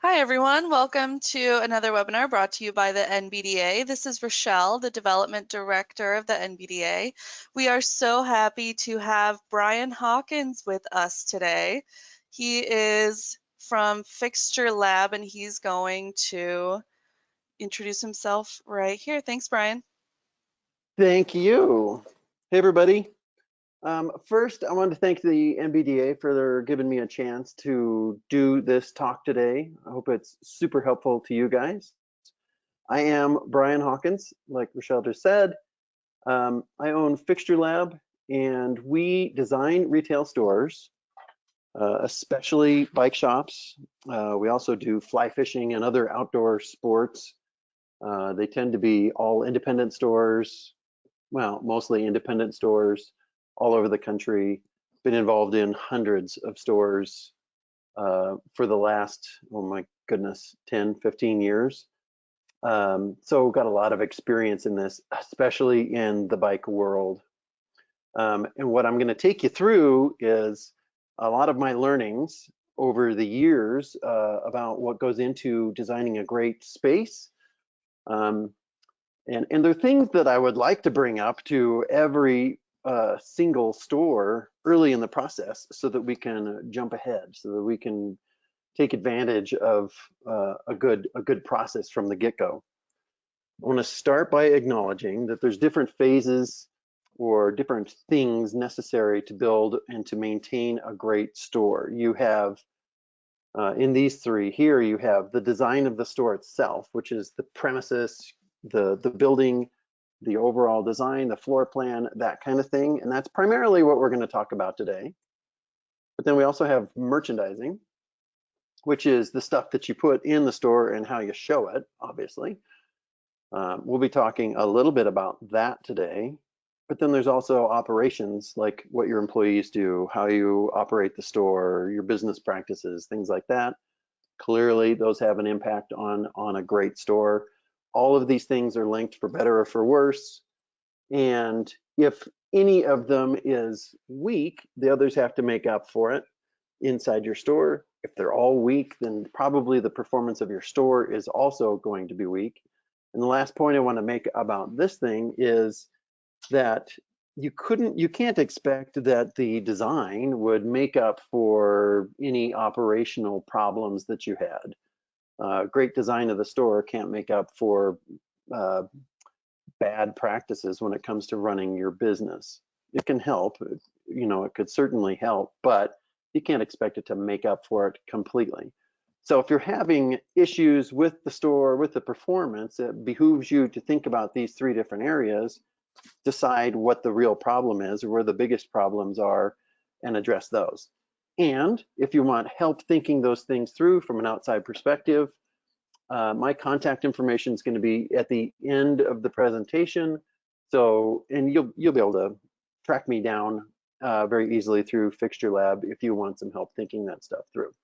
Hi, everyone. Welcome to another webinar brought to you by the NBDA. This is Rochelle, the Development Director of the NBDA. We are so happy to have Brian Hawkins with us today. He is from Fixture Lab, and he's going to introduce himself right here. Thanks, Brian. Thank you. Hey, everybody. First, I want to thank the NBDA for giving me a chance to do this talk today. I hope it's super helpful to you guys. I am Brian Hawkins, like Rochelle just said. I own Fixture Lab, and we design retail stores, especially bike shops. We also do fly fishing and other outdoor sports. They tend to be all independent stores, well, mostly independent stores all over the country. Been involved in hundreds of stores for the last, oh my goodness, 10, 15 years. So got a lot of experience in this, especially in the bike world. And what I'm gonna take you through is a lot of my learnings over the years about what goes into designing a great space. And there are things that I would like to bring up to every single store early in the process so that we can jump ahead, so that we can take advantage of a good process from the get-go. I want to start by acknowledging that there's different phases or different things necessary to build and to maintain a great store. You have in these three here, you have the design of the store itself, which is the premises, the building, the overall design, the floor plan, that kind of thing. And that's primarily what we're going to talk about today. But then we also have merchandising, which is the stuff that you put in the store and how you show it, obviously. We'll be talking a little bit about that today. But then there's also operations, like what your employees do, how you operate the store, your business practices, things like that. Clearly, those have an impact on a great store. All of these things are linked for better or for worse. And if any of them is weak, the others have to make up for it inside your store. If they're all weak, then probably the performance of your store is also going to be weak. And the last point I want to make about this thing is that you can't expect that the design would make up for any operational problems that you had. Great design of the store can't make up for bad practices when it comes to running your business. It can help, it could certainly help, but you can't expect it to make up for it completely. So if you're having issues with the store, with the performance, it behooves you to think about these three different areas, decide what the real problem is or where the biggest problems are, and address those. And if you want help thinking those things through from an outside perspective, my contact information is going to be at the end of the presentation. So, and you'll be able to track me down very easily through Fixture Lab if you want some help thinking that stuff through.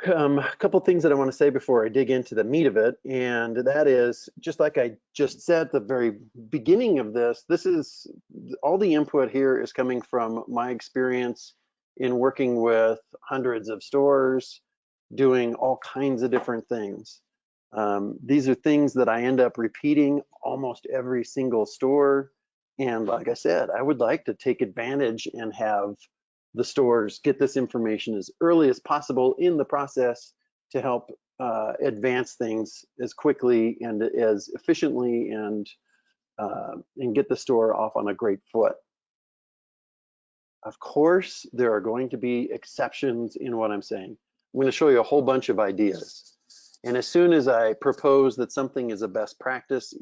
A couple things that I want to say before I dig into the meat of it, and that is, just like I just said at the very beginning of this is all the input here is coming from my experience in working with hundreds of stores, doing all kinds of different things. These are things that I end up repeating almost every single store. And like I said, I would like to take advantage and have the stores get this information as early as possible in the process to help advance things as quickly and as efficiently and get the store off on a great foot. Of course, there are going to be exceptions in what I'm saying. I'm going to show you a whole bunch of ideas. And as soon as I propose that something is a best practice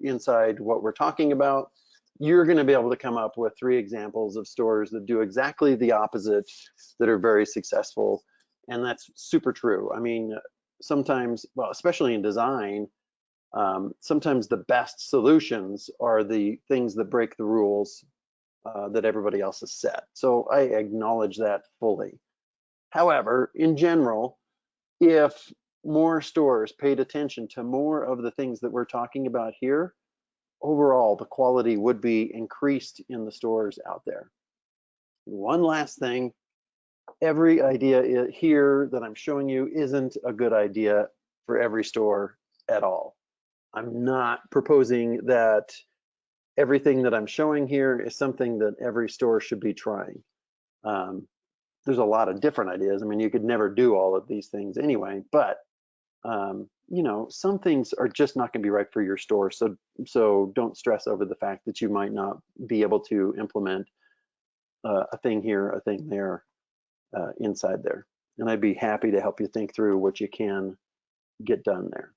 inside what we're talking about, you're going to be able to come up with 3 examples of stores that do exactly the opposite, that are very successful. And that's super true. I mean, sometimes, well, especially in design, sometimes the best solutions are the things that break the rules that everybody else has set. So I acknowledge that fully. However, in general, if more stores paid attention to more of the things that we're talking about here, overall, the quality would be increased in the stores out there. One last thing, Every idea here that I'm showing you isn't a good idea for every store at all. I'm not proposing that everything that I'm showing here is something that every store should be trying. There's a lot of different ideas. I mean, you could never do all of these things anyway, but you know, some things are just not going to be right for your store. So don't stress over the fact that you might not be able to implement a thing here, a thing there, inside there. And I'd be happy to help you think through what you can get done there.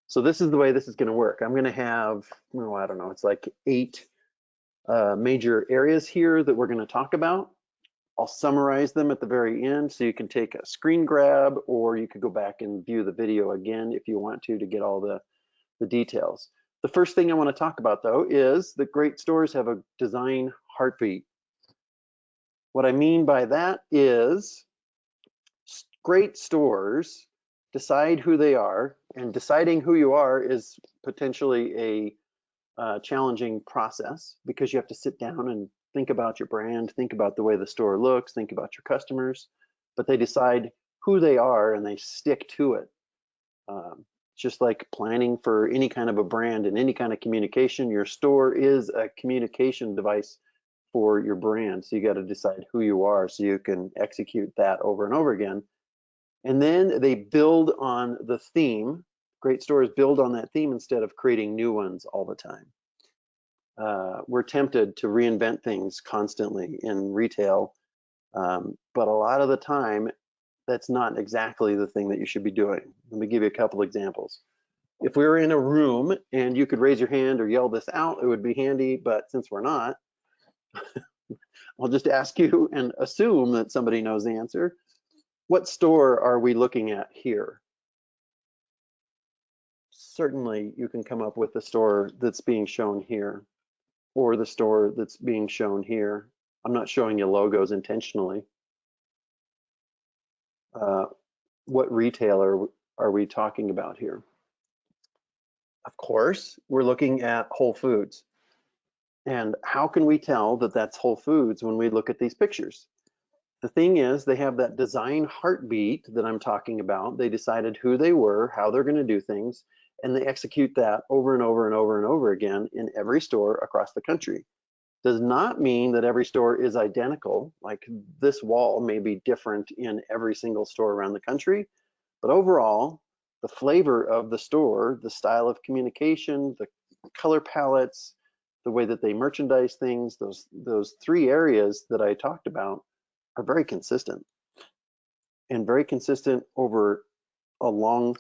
So this is the way this is going to work. I'm going to have, well, I don't know, it's like 8 major areas here that we're going to talk about. I'll summarize them at the very end so you can take a screen grab, or you could go back and view the video again if you want to get all the details. The first thing I want to talk about though is that great stores have a design heartbeat. What I mean by that is great stores decide who they are, and deciding who you are is potentially a challenging process because you have to sit down and think about your brand, think about the way the store looks, think about your customers, but they decide who they are and they stick to it. Just like planning for any kind of a brand and any kind of communication, your store is a communication device for your brand. So you got to decide who you are so you can execute that over and over again. And then they build on the theme. Great stores build on that theme instead of creating new ones all the time. We're tempted to reinvent things constantly in retail, but a lot of the time, that's not exactly the thing that you should be doing. Let me give you a couple examples. If we were in a room and you could raise your hand or yell this out, it would be handy, but since we're not, I'll just ask you and assume that somebody knows the answer. What store are we looking at here? Certainly you can come up with the store that's being shown here, or the store that's being shown here. I'm not showing you logos intentionally. What retailer are we talking about here? Of course, we're looking at Whole Foods. And how can we tell that that's Whole Foods when we look at these pictures? The thing is, they have that design heartbeat that I'm talking about. They decided who they were, how they're going to do things, and they execute that over and over and over and over again in every store across the country. Does not mean that every store is identical. Like this wall may be different in every single store around the country, but overall, the flavor of the store, the style of communication, the color palettes, the way that they merchandise things, those 3 areas that I talked about are very consistent, and very consistent over a long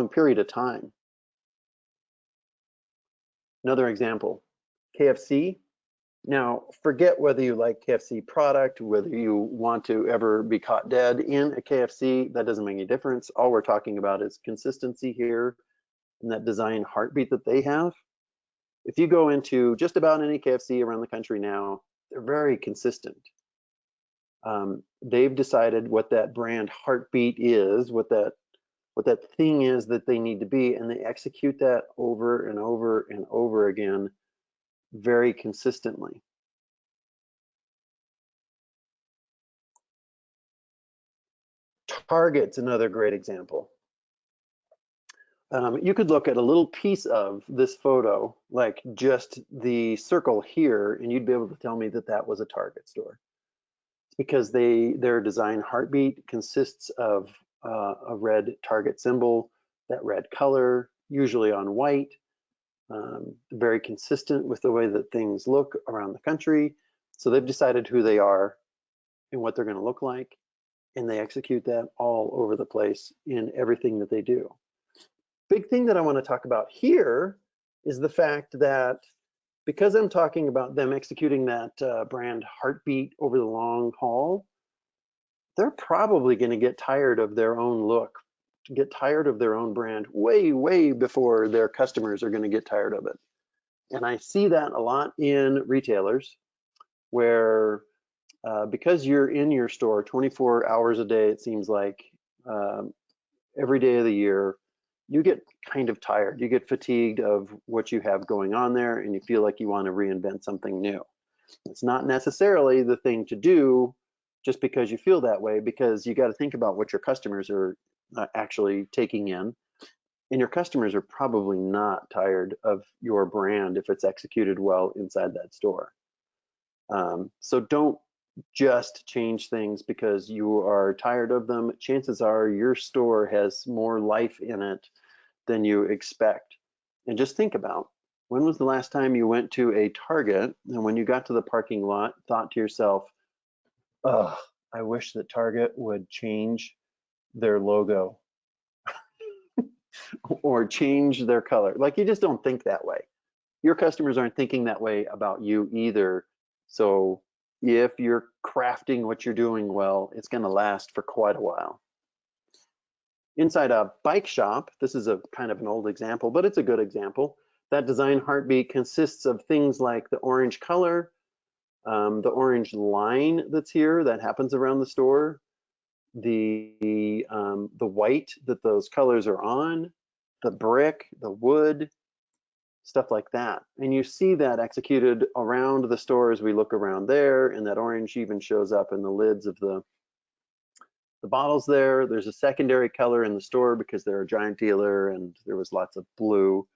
period of time. Another example, KFC. Now, forget whether you like KFC product, whether you want to ever be caught dead in a KFC, that doesn't make any difference. All we're talking about is consistency here and that design heartbeat that they have. If you go into just about any KFC around the country now, they're very consistent. They've decided what that brand heartbeat is, what that thing is that they need to be, and they execute that over and over and over again very consistently. Target's another great example. You could look at a little piece of this photo, like just the circle here, and you'd be able to tell me that that was a Target store. It's because their design heartbeat consists of a red Target symbol, that red color, usually on white, very consistent with the way that things look around the country. So they've decided who they are and what they're going to look like, and they execute that all over the place in everything that they do. Big thing that I want to talk about here is the fact that because I'm talking about them executing that brand heartbeat over the long haul, they're probably going to get tired of their own look, get tired of their own brand way before their customers are going to get tired of it. And I see that a lot in retailers where because you're in your store 24 hours a day, it seems like every day of the year, you get kind of tired. You get fatigued of what you have going on there, and you feel like you want to reinvent something new. It's not necessarily the thing to do just because you feel that way, because you got to think about what your customers are actually taking in. And your customers are probably not tired of your brand if it's executed well inside that store. So don't just change things because you are tired of them. Chances are your store has more life in it than you expect. And just think about, when was the last time you went to a Target and when you got to the parking lot, thought to yourself, oh, I wish that Target would change their logo or change their color. Like, you just don't think that way. Your customers aren't thinking that way about you either. So if you're crafting what you're doing well, it's going to last for quite a while. Inside a bike shop, this is a kind of an old example, but it's a good example. That design heartbeat consists of things like the orange color, the orange line that's here that happens around the store, the white that those colors are on, the brick, the wood, stuff like that. And you see that executed around the store as we look around there, and that orange even shows up in the lids of the bottles there. There's a secondary color in the store because they're a giant dealer and there was lots of blue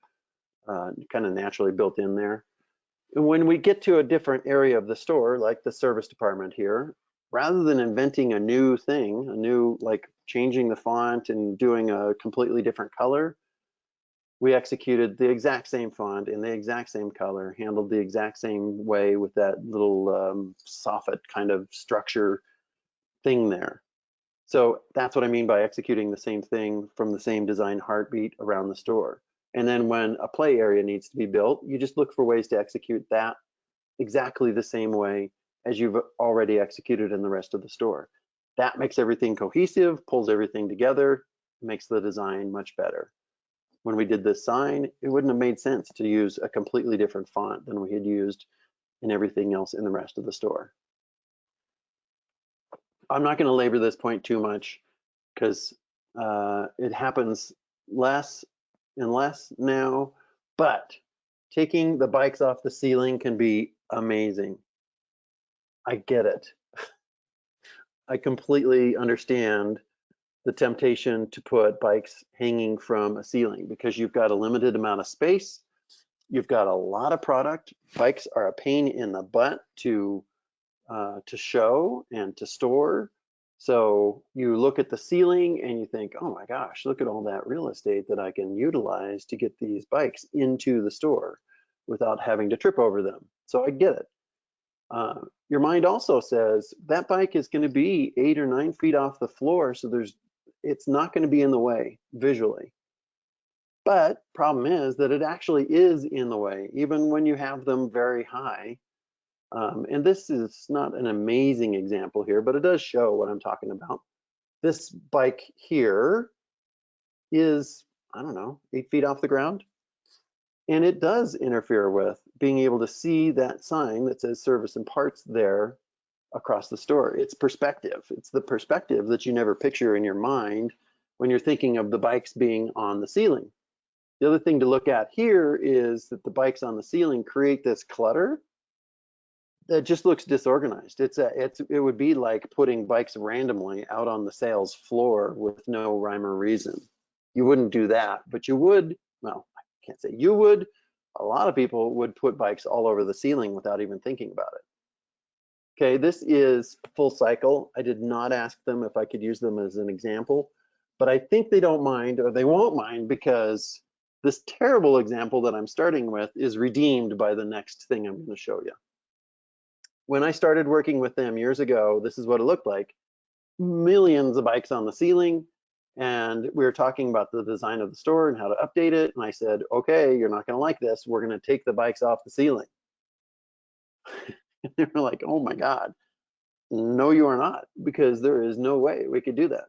kind of naturally built in there. And when we get to a different area of the store, like the service department here, rather than inventing a new thing, like changing the font and doing a completely different color, we executed the exact same font in the exact same color, handled the exact same way with that little soffit kind of structure thing there. So that's what I mean by executing the same thing from the same design heartbeat around the store. And then when a play area needs to be built, you just look for ways to execute that exactly the same way as you've already executed in the rest of the store. That makes everything cohesive, pulls everything together, makes the design much better. When we did this sign, it wouldn't have made sense to use a completely different font than we had used in everything else in the rest of the store. I'm not going to labor this point too much because it happens less and less now, but taking the bikes off the ceiling can be amazing. I get it. I completely understand the temptation to put bikes hanging from a ceiling because you've got a limited amount of space. You've got a lot of product. Bikes are a pain in the butt to show and to store. So you look at the ceiling and you think, oh my gosh, look at all that real estate that I can utilize to get these bikes into the store without having to trip over them. So I get it. Your mind also says that bike is going to be 8 or 9 feet off the floor, so it's not going to be in the way visually. But problem is that it actually is in the way, even when you have them very high. And this is not an amazing example here, but it does show what I'm talking about. This bike here is, I don't know, 8 feet off the ground. And it does interfere with being able to see that sign that says service and parts there across the store. It's perspective. It's the perspective that you never picture in your mind when you're thinking of the bikes being on the ceiling. The other thing to look at here is that the bikes on the ceiling create this clutter that just looks disorganized. It would be like putting bikes randomly out on the sales floor with no rhyme or reason. You wouldn't do that, but you would, well, I can't say you would. A lot of people would put bikes all over the ceiling without even thinking about it. Okay, this is full cycle. I did not ask them if I could use them as an example, but I think they don't mind, or they won't mind, because this terrible example that I'm starting with is redeemed by the next thing I'm going to show you. When I started working with them years ago, this is what it looked like. Millions of bikes on the ceiling, and we were talking about the design of the store and how to update it, and I said, okay, you're not going to like this. We're going to take the bikes off the ceiling. They were like, oh my God, no, you are not, because there is no way we could do that.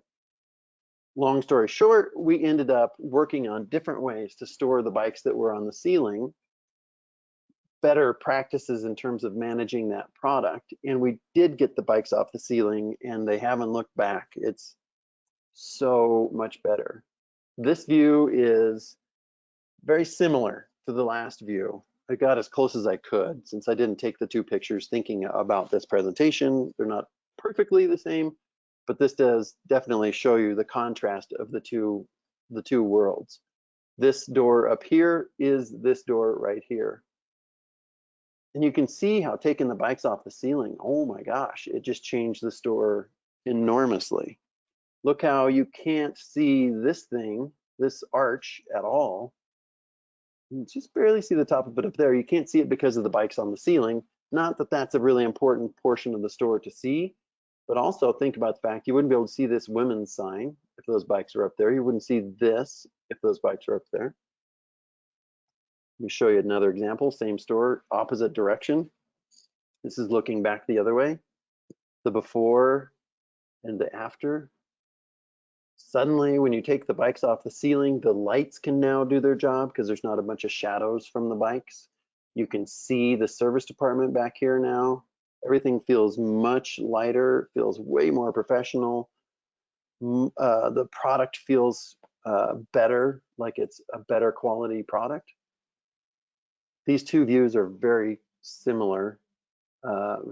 Long story short, we ended up working on different ways to store the bikes that were on the ceiling, better practices in terms of managing that product. And we did get the bikes off the ceiling and they haven't looked back. It's so much better. This view is very similar to the last view. I got as close as I could since I didn't take the two pictures thinking about this presentation. They're not perfectly the same, but this does definitely show you the contrast of the two worlds. This door up here is this door right here. And you can see how taking the bikes off the ceiling, oh my gosh, it just changed the store enormously. Look how you can't see this thing, this arch at all. You just barely see the top of it up there. You can't see it because of the bikes on the ceiling. Not that that's a really important portion of the store to see, but also think about the fact you wouldn't be able to see this women's sign if those bikes are up there. You wouldn't see this if those bikes are up there. Let me show you another example, same store, opposite direction. This is looking back the other way. The before and the after. Suddenly, when you take the bikes off the ceiling, the lights can now do their job because there's not a bunch of shadows from the bikes. You can see the service department back here now. Everything feels much lighter, feels way more professional. The product feels better, like it's a better quality product. These two views are very similar,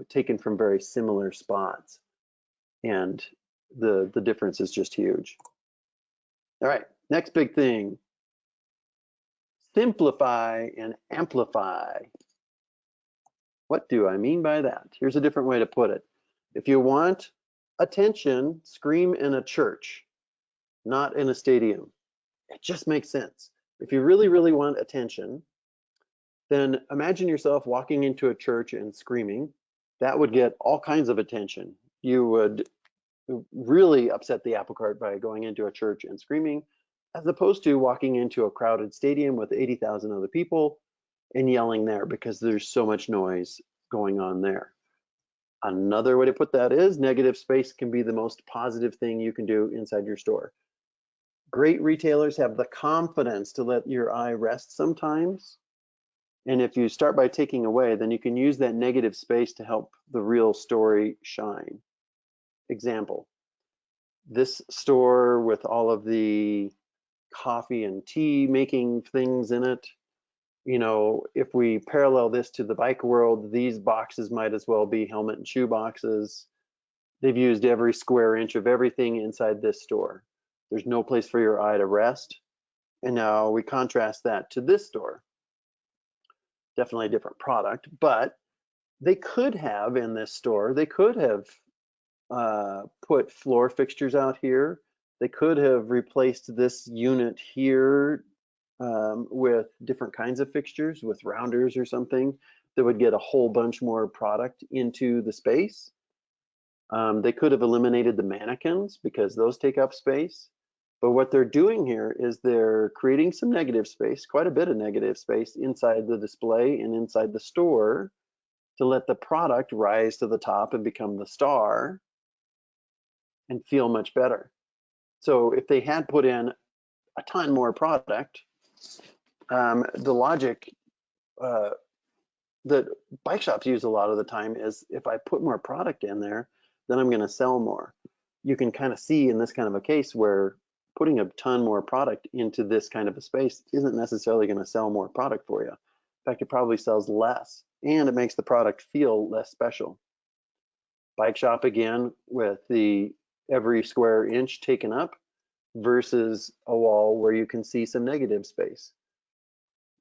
taken from very similar spots. And the difference is just huge. All right, next big thing. Simplify and amplify. What do I mean by that? Here's a different way to put it. If you want attention, scream in a church, not in a stadium. It just makes sense. If you really, really want attention, then imagine yourself walking into a church and screaming. That would get all kinds of attention. You would really upset the apple cart by going into a church and screaming, as opposed to walking into a crowded stadium with 80,000 other people and yelling there because there's so much noise going on there. Another way to put that is negative space can be the most positive thing you can do inside your store. Great retailers have the confidence to let your eye rest sometimes. And if you start by taking away, then you can use that negative space to help the real story shine. Example, this store with all of the coffee and tea making things in it, you know, if we parallel this to the bike world, these boxes might as well be helmet and shoe boxes. They've used every square inch of everything inside this store. There's no place for your eye to rest. And now we contrast that to this store. Definitely a different product, but they could have in this store, they could have put floor fixtures out here. They could have replaced this unit here with different kinds of fixtures, with rounders or something that would get a whole bunch more product into the space. They could have eliminated the mannequins because those take up space. But what they're doing here is they're creating some negative space, quite a bit of negative space inside the display and inside the store to let the product rise to the top and become the star and feel much better. So if they had put in a ton more product, the logic that bike shops use a lot of the time is if I put more product in there, then I'm going to sell more. You can kind of see in this kind of a case where putting a ton more product into this kind of a space isn't necessarily going to sell more product for you. In fact, it probably sells less and it makes the product feel less special. Bike shop again with the every square inch taken up versus a wall where you can see some negative space.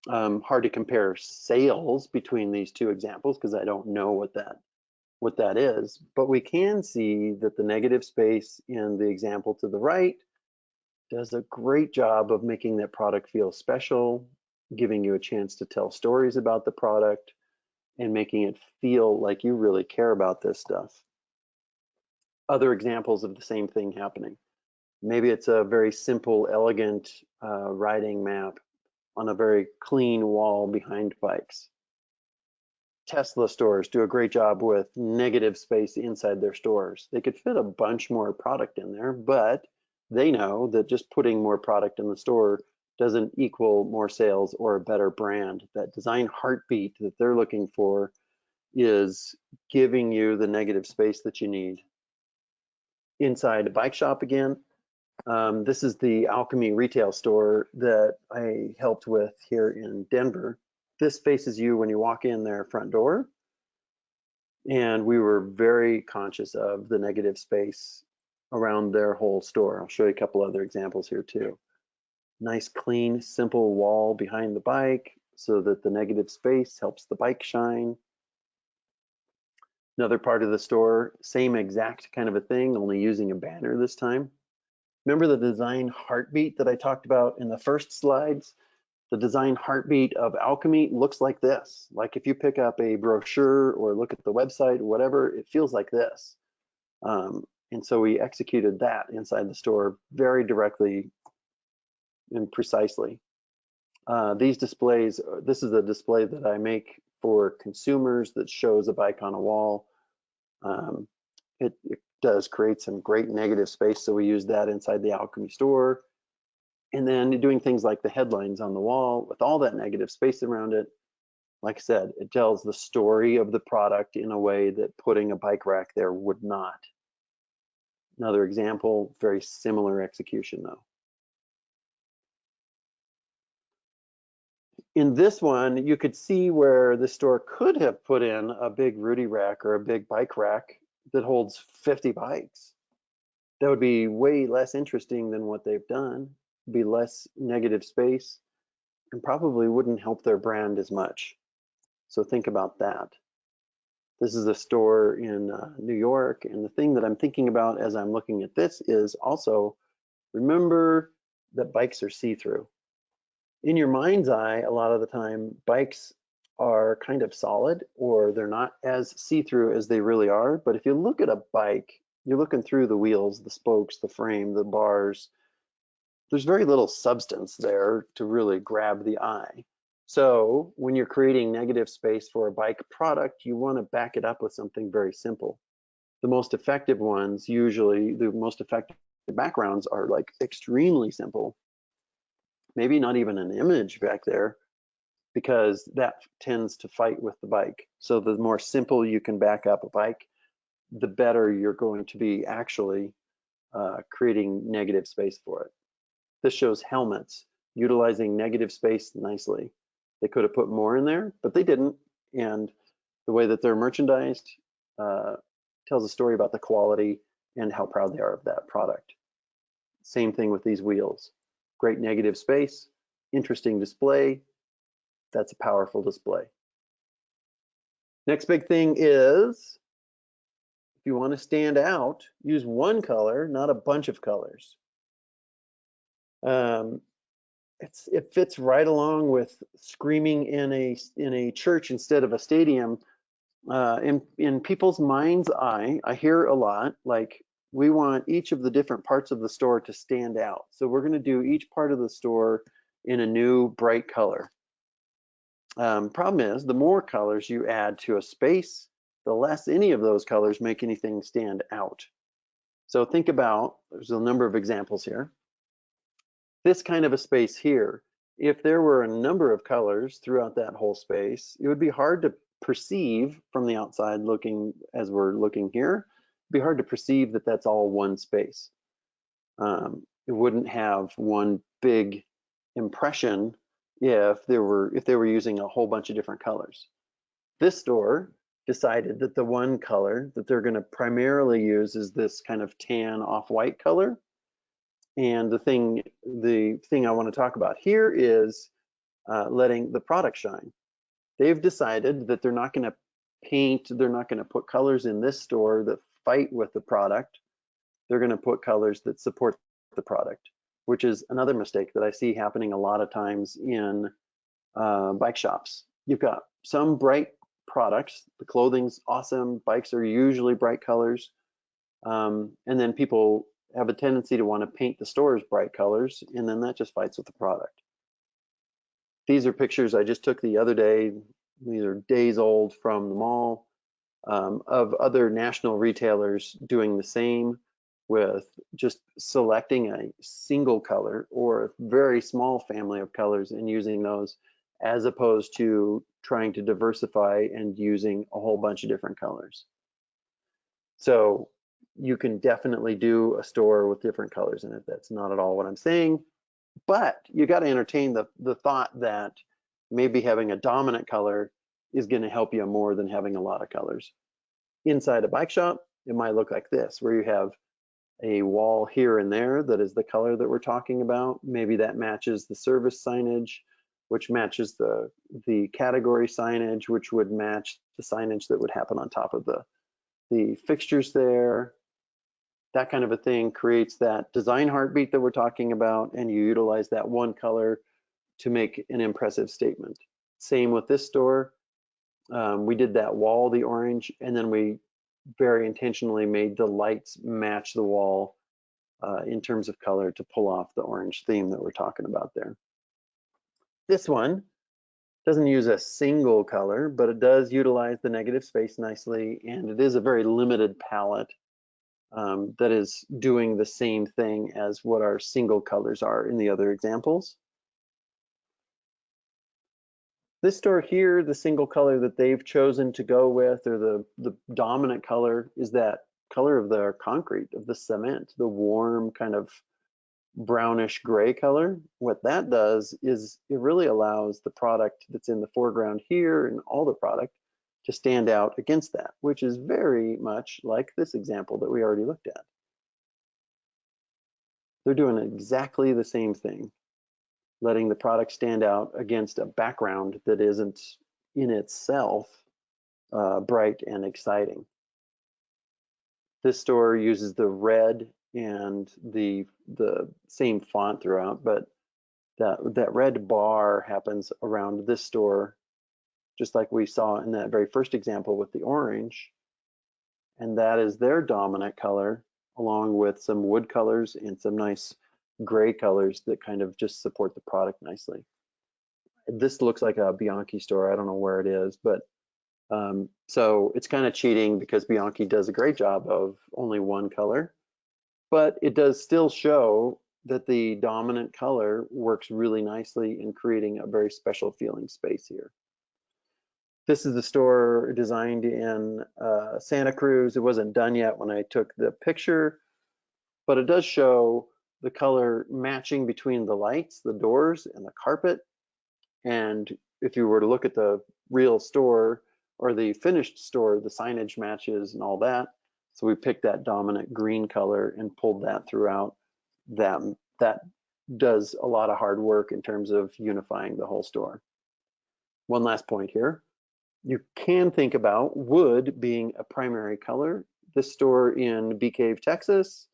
Hard to compare sales between these two examples because I don't know what that is, but we can see that the negative space in the example to the right does a great job of making that product feel special, giving you a chance to tell stories about the product, and making it feel like you really care about this stuff. Other examples of the same thing happening. Maybe it's a very simple, elegant riding map on a very clean wall behind bikes. Tesla stores do a great job with negative space inside their stores. They could fit a bunch more product in there, but they know that just putting more product in the store doesn't equal more sales or a better brand. That design heartbeat that they're looking for is giving you the negative space that you need. Inside a bike shop again, this is the Alchemy retail store that I helped with here in Denver. This faces you when you walk in their front door. And we were very conscious of the negative space around their whole store. I'll show you a couple other examples here too. Nice, clean, simple wall behind the bike so that the negative space helps the bike shine. Another part of the store, same exact kind of a thing, only using a banner this time. Remember the design heartbeat that I talked about in the first slides? The design heartbeat of Alchemy looks like this. Like if you pick up a brochure or look at the website or whatever, it feels like this. And so we executed that inside the store very directly and precisely. These displays, this is a display that I make for consumers that shows a bike on a wall. It does create some great negative space, so we use that inside the Alchemy store. And then doing things like the headlines on the wall with all that negative space around it. Like I said, it tells the story of the product in a way that putting a bike rack there would not. Another example, very similar execution though. In this one, you could see where the store could have put in a big Rudy rack or a big bike rack that holds 50 bikes. That would be way less interesting than what they've done, be less negative space, and probably wouldn't help their brand as much. So think about that. This is a store in New York, and the thing that I'm thinking about as I'm looking at this is also remember that bikes are see-through. In your mind's eye, a lot of the time, bikes are kind of solid or they're not as see-through as they really are. But if you look at a bike, you're looking through the wheels, the spokes, the frame, the bars. There's very little substance there to really grab the eye. So when you're creating negative space for a bike product, you want to back it up with something very simple. The most effective ones, usually the most effective backgrounds are like extremely simple. Maybe not even an image back there, because that tends to fight with the bike. So the more simple you can back up a bike, the better you're going to be actually creating negative space for it. This shows helmets utilizing negative space nicely. They could have put more in there, but they didn't. And the way that they're merchandised tells a story about the quality and how proud they are of that product. Same thing with these wheels. Great negative space, interesting display. That's a powerful display. Next big thing is, if you want to stand out, use one color, not a bunch of colors. It fits right along with screaming in a church instead of a stadium. In people's mind's eye, I hear a lot like, we want each of the different parts of the store to stand out. So we're going to do each part of the store in a new bright color. Problem is, the more colors you add to a space, the less any of those colors make anything stand out. So think about, there's a number of examples here. This kind of a space here, if there were a number of colors throughout that whole space, it would be hard to perceive from the outside looking, as we're looking here, it'd be hard to perceive that that's all one space. It wouldn't have one big impression if they were using a whole bunch of different colors. This store decided that the one color that they're going to primarily use is this kind of tan off-white color. And the thing I want to talk about here is letting the product shine. They've decided that they're not going to paint, they're not going to put colors in this store that fight with the product. They're going to put colors that support the product, which is another mistake that I see happening a lot of times in bike shops. You've got some bright products, the clothing's awesome, bikes are usually bright colors, and then people have a tendency to want to paint the stores bright colors, and then that just fights with the product. These are pictures I just took the other day. These are days old from the mall of other national retailers doing the same, with just selecting a single color or a very small family of colors and using those, as opposed to trying to diversify and using a whole bunch of different colors. So you can definitely do a store with different colors in it. That's not at all what I'm saying, but you got to entertain the thought that maybe having a dominant color is going to help you more than having a lot of colors. Inside a bike shop, it might look like this, where you have a wall here and there that is the color that we're talking about. Maybe that matches the service signage, which matches the category signage, which would match the signage that would happen on top of the fixtures there. That kind of a thing creates that design heartbeat that we're talking about, and you utilize that one color to make an impressive statement. Same with this store. We did that wall, the orange, and then we very intentionally made the lights match the wall in terms of color to pull off the orange theme that we're talking about there. This one doesn't use a single color, but it does utilize the negative space nicely, and it is a very limited palette that is doing the same thing as what our single colors are in the other examples. This store here, the single color that they've chosen to go with, or the dominant color, is that color of their concrete, of the cement, the warm kind of brownish gray color. What that does is it really allows the product that's in the foreground here and all the product to stand out against that, which is very much like this example that we already looked at. They're doing exactly the same thing, letting the product stand out against a background that isn't in itself bright and exciting. This store uses the red and the same font throughout, but that red bar happens around this store, just like we saw in that very first example with the orange. And that is their dominant color, along with some wood colors and some nice gray colors that kind of just support the product nicely. This looks like a Bianchi store. I don't know where it is, but so it's kind of cheating because Bianchi does a great job of only one color, but it does still show that the dominant color works really nicely in creating a very special feeling space here. This is the store designed in Santa Cruz. It wasn't done yet when I took the picture, but it does show the color matching between the lights, the doors, and the carpet. And if you were to look at the real store or the finished store, the signage matches and all that. So we picked that dominant green color and pulled that throughout. That does a lot of hard work in terms of unifying the whole store. One last point here. You can think about wood being a primary color. This store in Bee Cave, Texas,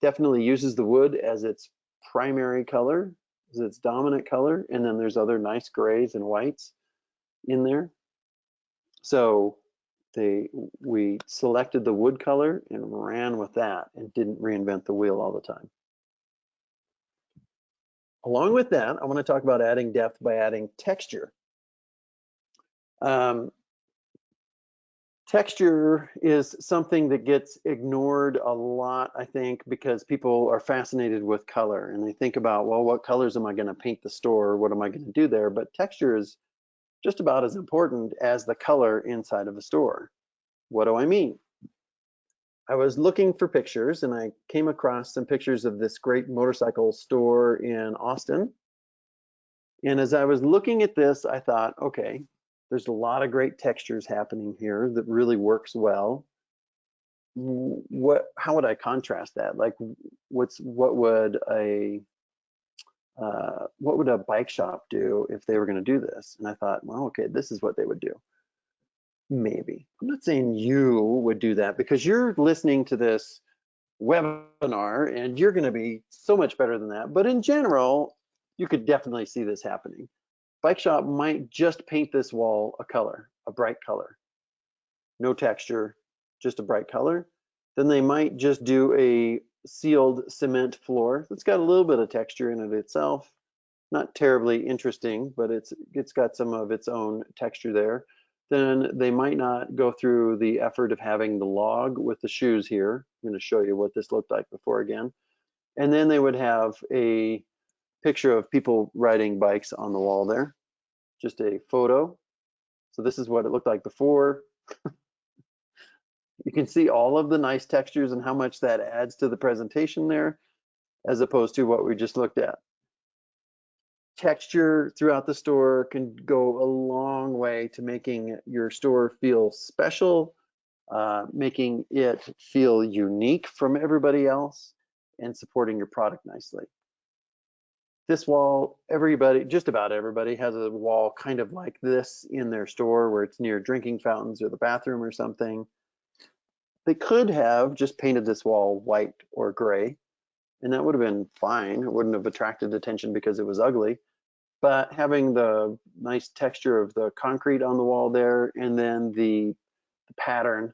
definitely uses the wood as its primary color, as its dominant color, and then there's other nice grays and whites in there. So we selected the wood color and ran with that and didn't reinvent the wheel all the time. Along with that, I want to talk about adding depth by adding texture. Texture is something that gets ignored a lot, I think, because people are fascinated with color and they think about, well, what colors am I going to paint the store? What am I going to do there? But texture is just about as important as the color inside of a store. What do I mean? I was looking for pictures and I came across some pictures of this great motorcycle store in Austin. And as I was looking at this, I thought, okay, there's a lot of great textures happening here that really works well. How would I contrast that? Like, what would a bike shop do if they were going to do this? And I thought, well, okay, this is what they would do. Maybe. I'm not saying you would do that because you're listening to this webinar and you're going to be so much better than that. But in general, you could definitely see this happening. Bike shop might just paint this wall a color, a bright color, no texture, just a bright color. Then they might just do a sealed cement floor that's got a little bit of texture in it itself. Not terribly interesting, but it's got some of its own texture there. Then they might not go through the effort of having the log with the shoes here. I'm going to show you what this looked like before again. And then they would have a picture of people riding bikes on the wall there, just a photo. So this is what it looked like before. You can see all of the nice textures and how much that adds to the presentation there, as opposed to what we just looked at. Texture throughout the store can go a long way to making your store feel special making it feel unique from everybody else and supporting your product nicely. This wall, everybody, just about everybody has a wall kind of like this in their store where it's near drinking fountains or the bathroom or something. They could have just painted this wall white or gray, and that would have been fine. It wouldn't have attracted attention because it was ugly. But having the nice texture of the concrete on the wall there, and then the pattern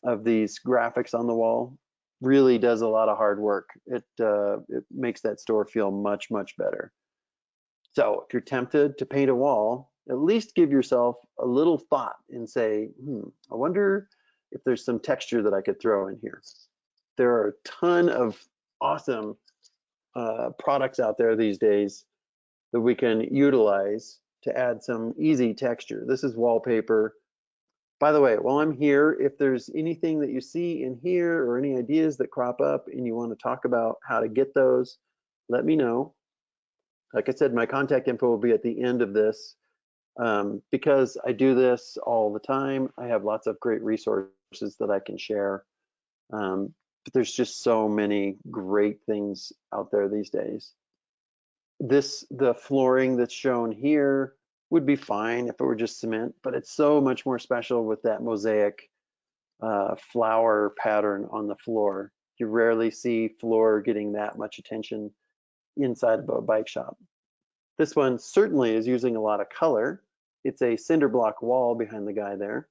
of these graphics on the wall really does a lot of hard work. It makes that store feel much, much better. So if you're tempted to paint a wall, at least give yourself a little thought and say, I wonder if there's some texture that I could throw in here. There are a ton of awesome products out there these days that we can utilize to add some easy texture. This is wallpaper. By the way, while I'm here, if there's anything that you see in here or any ideas that crop up and you want to talk about how to get those, let me know. Like I said, my contact info will be at the end of this. Because I do this all the time, I have lots of great resources that I can share. But there's just so many great things out there these days. The flooring that's shown here would be fine if it were just cement, but it's so much more special with that mosaic flower pattern on the floor. You rarely see floor getting that much attention inside of a bike shop. This one certainly is using a lot of color. It's a cinder block wall behind the guy there.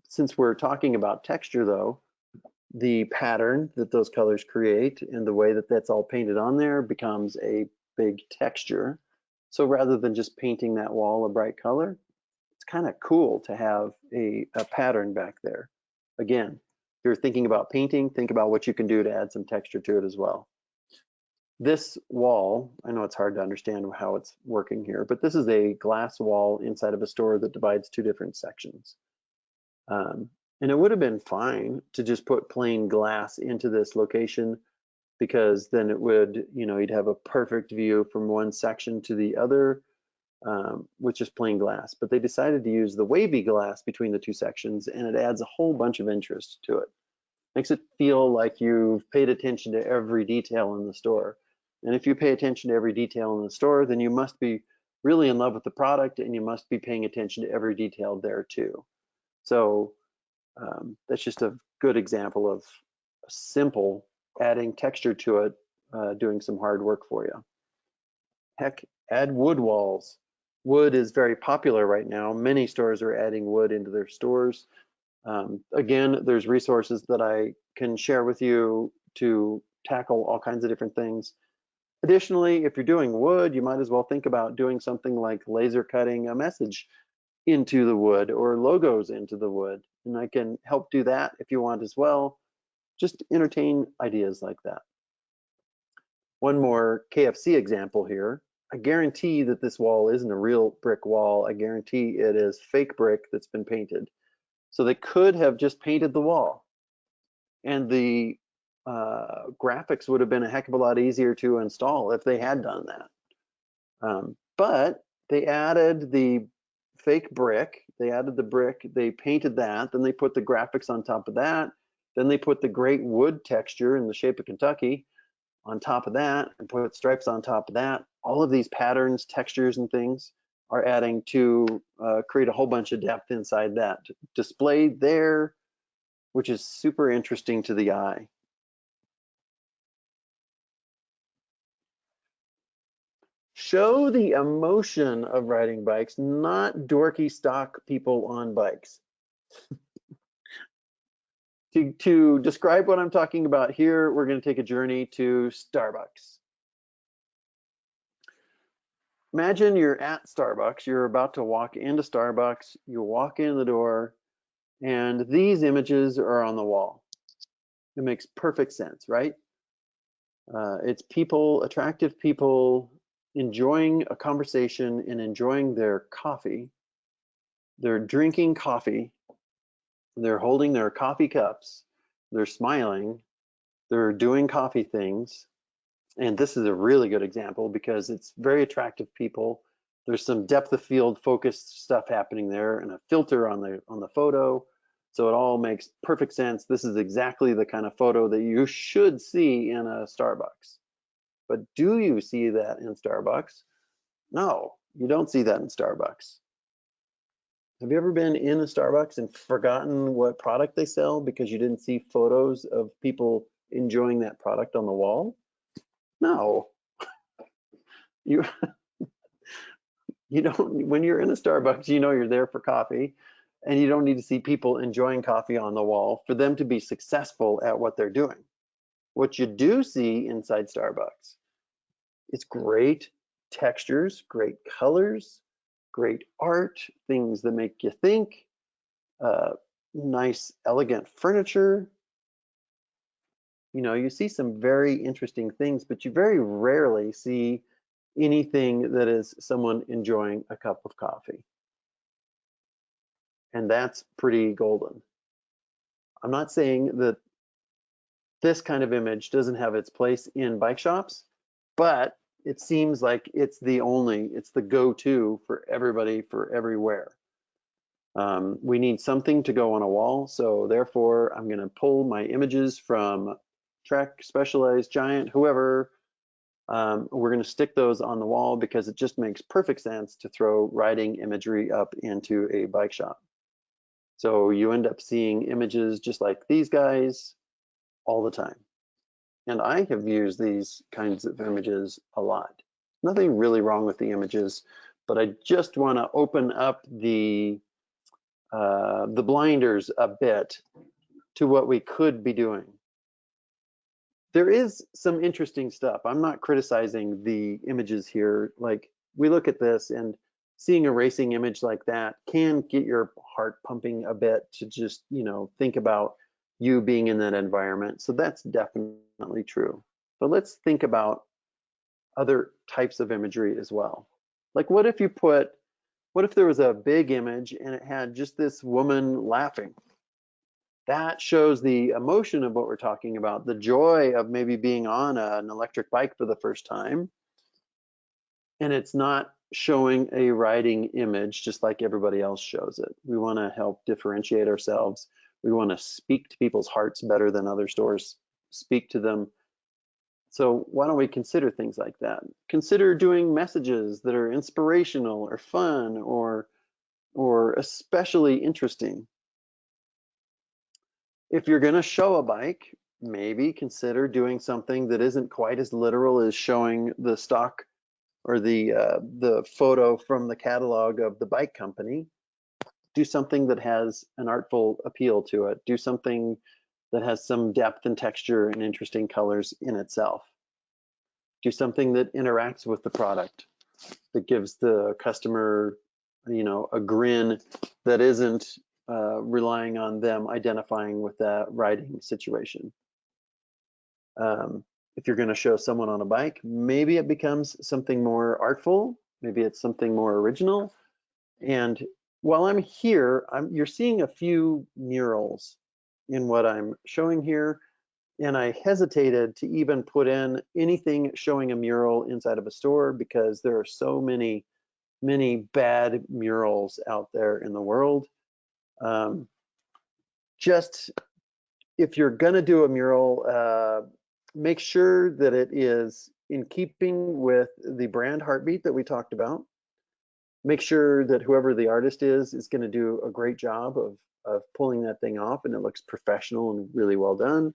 Since we're talking about texture though, the pattern that those colors create and the way that that's all painted on there becomes a big texture. So rather than just painting that wall a bright color, it's kind of cool to have a pattern back there. Again, if you're thinking about painting, think about what you can do to add some texture to it as well. This wall, I know it's hard to understand how it's working here, but this is a glass wall inside of a store that divides two different sections. And it would have been fine to just put plain glass into this location, because then it would, you'd have a perfect view from one section to the other with just plain glass. But they decided to use the wavy glass between the two sections, and it adds a whole bunch of interest to it. Makes it feel like you've paid attention to every detail in the store. And if you pay attention to every detail in the store, then you must be really in love with the product, and you must be paying attention to every detail there too. So that's just a good example of simple adding texture to it, doing some hard work for you. Heck, add wood walls. Wood is very popular right now. Many stores are adding wood into their stores. Again, there's resources that I can share with you to tackle all kinds of different things. Additionally, if you're doing wood, you might as well think about doing something like laser cutting a message into the wood or logos into the wood. And I can help do that if you want as well. Just entertain ideas like that. One more KFC example here. I guarantee that this wall isn't a real brick wall. I guarantee it is fake brick that's been painted. So they could have just painted the wall, and the graphics would have been a heck of a lot easier to install if they had done that. But they added the fake brick, they added the brick, they painted that, then they put the graphics on top of that, then they put the great wood texture in the shape of Kentucky on top of that, and put stripes on top of that. All of these patterns, textures, and things are adding to create a whole bunch of depth inside that display there, which is super interesting to the eye. Show the emotion of riding bikes, not dorky stock people on bikes. To describe what I'm talking about here, we're going to take a journey to Starbucks. Imagine you're at Starbucks, you're about to walk into Starbucks, you walk in the door, and these images are on the wall. It makes perfect sense, right? It's people, attractive people, enjoying a conversation and enjoying their coffee. They're drinking coffee, they're holding their coffee cups, they're smiling, they're doing coffee things. And this is a really good example because it's very attractive people. There's some depth of field focused stuff happening there and a filter on the photo. So it all makes perfect sense. This is exactly the kind of photo that you should see in a Starbucks. But do you see that in Starbucks? No, you don't see that in Starbucks. Have you ever been in a Starbucks and forgotten what product they sell because you didn't see photos of people enjoying that product on the wall? No, you you don't. When you're in a Starbucks, you know you're there for coffee, and you don't need to see people enjoying coffee on the wall for them to be successful at what they're doing. What you do see inside Starbucks, it's great textures, great colors, great art, things that make you think, uh, nice, elegant furniture. You know, you see some very interesting things, but you very rarely see anything that is someone enjoying a cup of coffee. And that's pretty golden. I'm not saying that this kind of image doesn't have its place in bike shops, but it seems like it's the go-to for everybody for everywhere. We need something to go on a wall, so therefore I'm going to pull my images from Trek, Specialized, Giant, whoever. We're going to stick those on the wall because it just makes perfect sense to throw riding imagery up into a bike shop. So you end up seeing images just like these guys all the time. And I have used these kinds of images a lot. Nothing really wrong with the images, but I just want to open up the blinders a bit to what we could be doing. There is some interesting stuff. I'm not criticizing the images here. Like, we look at this and seeing a racing image like that can get your heart pumping a bit to just, you know, think about you being in that environment. So that's definitely true. But let's think about other types of imagery as well. Like, what if there was a big image and it had just this woman laughing? That shows the emotion of what we're talking about, the joy of maybe being on an electric bike for the first time. And it's not showing a riding image just like everybody else shows it. We want to help differentiate ourselves. We want to speak to people's hearts better than other stores speak to them. So why don't we consider things like that? Consider doing messages that are inspirational or fun or especially interesting. If you're going to show a bike, maybe consider doing something that isn't quite as literal as showing the stock or the photo from the catalog of the bike company. Do something that has an artful appeal to it. Do something that has some depth and texture and interesting colors in itself. Do something that interacts with the product, that gives the customer, you know, a grin that isn't relying on them identifying with that riding situation. If you're going to show someone on a bike, maybe it becomes something more artful, maybe it's something more original. And while I'm here, you're seeing a few murals in what I'm showing here, and I hesitated to even put in anything showing a mural inside of a store because there are so many bad murals out there in the world. Just if you're gonna do a mural, make sure that it is in keeping with the brand heartbeat that we talked about. Make sure that whoever the artist is gonna do a great job of pulling that thing off and it looks professional and really well done.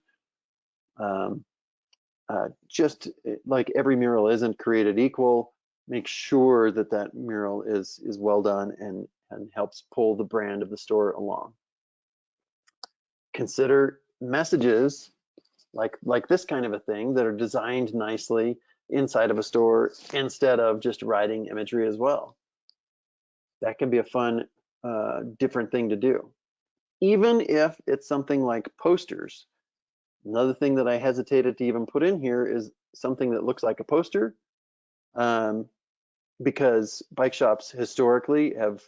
Just like every mural isn't created equal, make sure that that mural is well done and helps pull the brand of the store along. Consider messages like this kind of a thing that are designed nicely inside of a store instead of just writing imagery as well. That can be a fun, different thing to do. Even if it's something like posters. Another thing that I hesitated to even put in here is something that looks like a poster, because bike shops historically have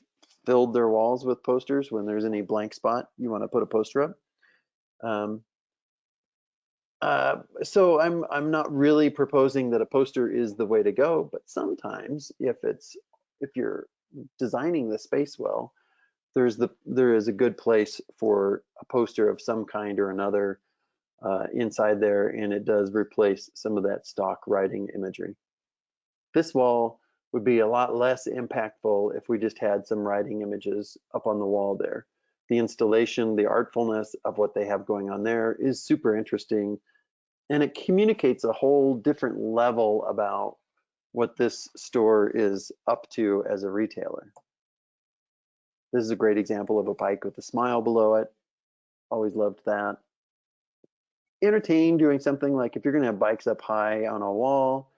filled their walls with posters. When there's any blank spot, you want to put a poster up. So I'm not really proposing that a poster is the way to go, but sometimes if you're designing the space well, there is a good place for a poster of some kind or another inside there, and it does replace some of that stock writing imagery. This wall would be a lot less impactful if we just had some writing images up on the wall there. The installation, the artfulness of what they have going on there is super interesting, and it communicates a whole different level about what this store is up to as a retailer. This is a great example of a bike with a smile below it. Always loved that. Entertain doing something like, if you're going to have bikes up high on a wall,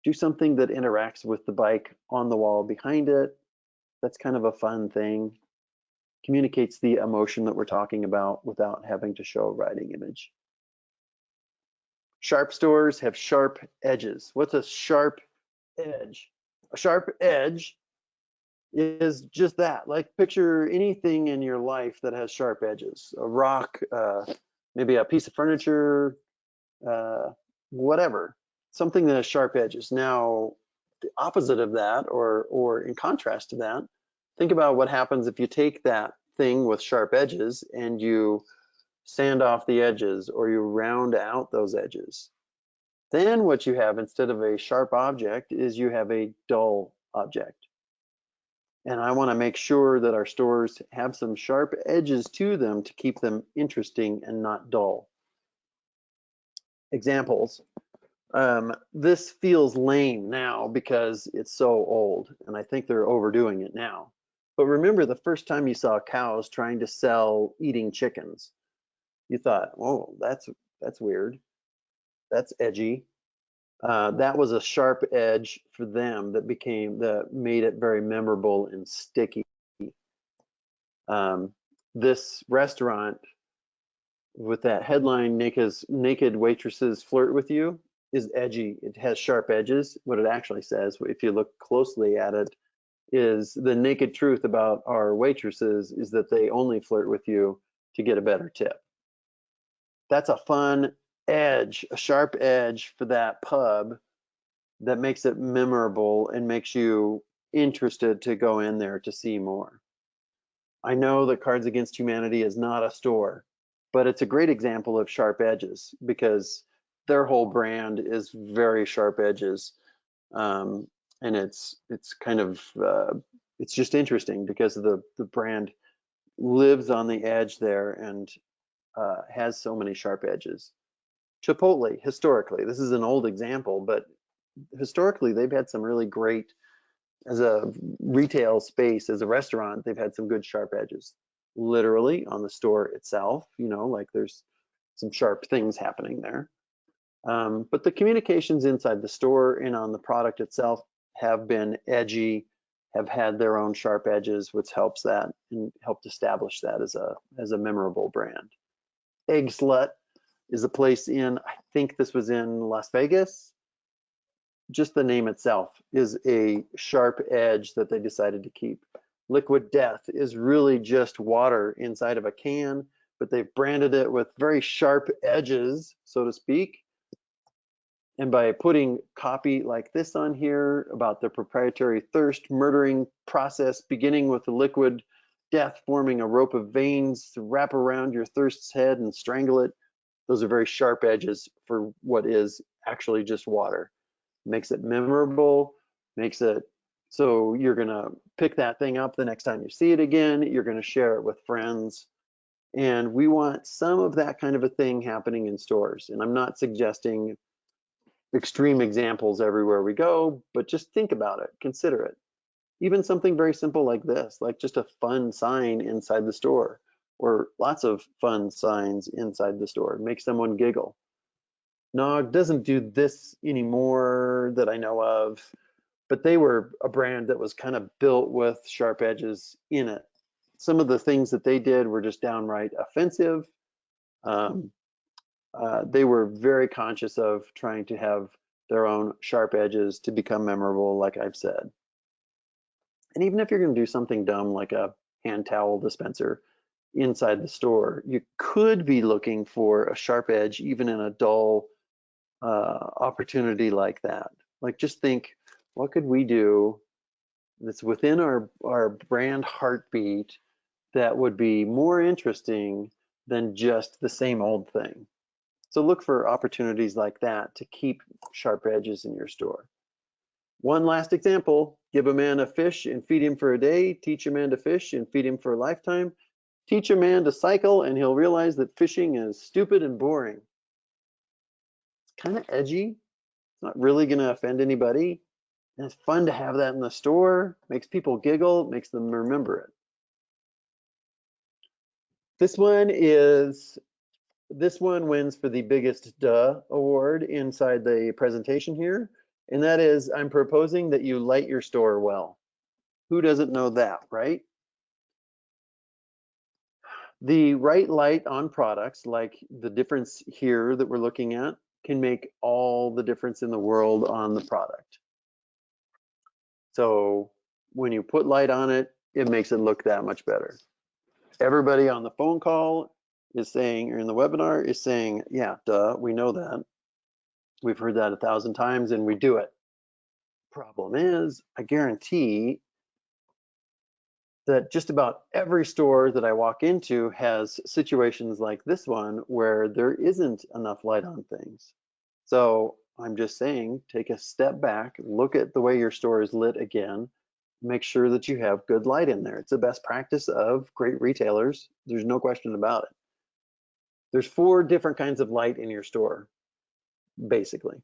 do something that interacts with the bike on the wall behind it. That's kind of a fun thing. Communicates the emotion that we're talking about without having to show a writing image. Sharp stores have sharp edges. What's a sharp edge? A sharp edge is just that. Like, picture anything in your life that has sharp edges. A rock, maybe a piece of furniture, whatever. Something that has sharp edges. Now, the opposite of that, or in contrast to that, think about what happens if you take that thing with sharp edges and you sand off the edges, or you round out those edges. Then what you have, instead of a sharp object, is you have a dull object. And I want to make sure that our stores have some sharp edges to them to keep them interesting and not dull. Examples. This feels lame now because it's so old, and I think they're overdoing it now. But remember the first time you saw cows trying to sell eating chickens. You thought, oh, that's weird. That's edgy. That was a sharp edge for them that made it very memorable and sticky. This restaurant with that headline, naked waitresses flirt with you, is edgy. It has sharp edges. What it actually says, if you look closely at it, is the naked truth about our waitresses is that they only flirt with you to get a better tip. That's a fun edge, a sharp edge for that pub that makes it memorable and makes you interested to go in there to see more. I know that Cards Against Humanity is not a store, but it's a great example of sharp edges because their whole brand is very sharp edges. And it's kind of, it's just interesting because the brand lives on the edge there and has so many sharp edges. Chipotle, historically, this is an old example, but historically they've had some really great, as a retail space, as a restaurant, they've had some good sharp edges. Literally on the store itself, like there's some sharp things happening there. But the communications inside the store and on the product itself have been edgy, have had their own sharp edges, which helps that and helped establish that as a memorable brand. Egg Slut is a place in, I think this was in Las Vegas. Just the name itself is a sharp edge that they decided to keep. Liquid Death is really just water inside of a can, but they've branded it with very sharp edges, so to speak. And by putting copy like this on here about the proprietary thirst murdering process, beginning with the liquid death forming a rope of veins to wrap around your thirst's head and strangle it, those are very sharp edges for what is actually just water. Makes it memorable, makes it so you're gonna pick that thing up the next time you see it again, you're gonna share it with friends. And we want some of that kind of a thing happening in stores. And I'm not suggesting extreme examples everywhere we go, but just think about it, consider it. Even something very simple like this, like just a fun sign inside the store, or lots of fun signs inside the store, make someone giggle. Nog doesn't do this anymore that I know of, but they were a brand that was kind of built with sharp edges in it. Some of the things that they did were just downright offensive. They were very conscious of trying to have their own sharp edges to become memorable, like I've said. And even if you're going to do something dumb like a hand towel dispenser inside the store, you could be looking for a sharp edge even in a dull opportunity like that. Like, just think, what could we do that's within our brand heartbeat that would be more interesting than just the same old thing. So look for opportunities like that to keep sharp edges in your store. One last example, give a man a fish and feed him for a day, teach a man to fish and feed him for a lifetime. Teach a man to cycle and he'll realize that fishing is stupid and boring. It's kind of edgy. It's not really going to offend anybody. And it's fun to have that in the store. Makes people giggle, makes them remember it. This one wins for the biggest duh award inside the presentation here. And that is, I'm proposing that you light your store well. Who doesn't know that, right? The right light on products, like the difference here that we're looking at, can make all the difference in the world on the product. So when you put light on it, it makes it look that much better. Everybody on the phone call is saying, or in the webinar is saying, yeah, duh, we know that. We've heard that 1,000 times and we do it. Problem is, I guarantee that just about every store that I walk into has situations like this one where there isn't enough light on things. So I'm just saying, take a step back, look at the way your store is lit again, make sure that you have good light in there. It's the best practice of great retailers. There's no question about it. There's 4 different kinds of light in your store, basically.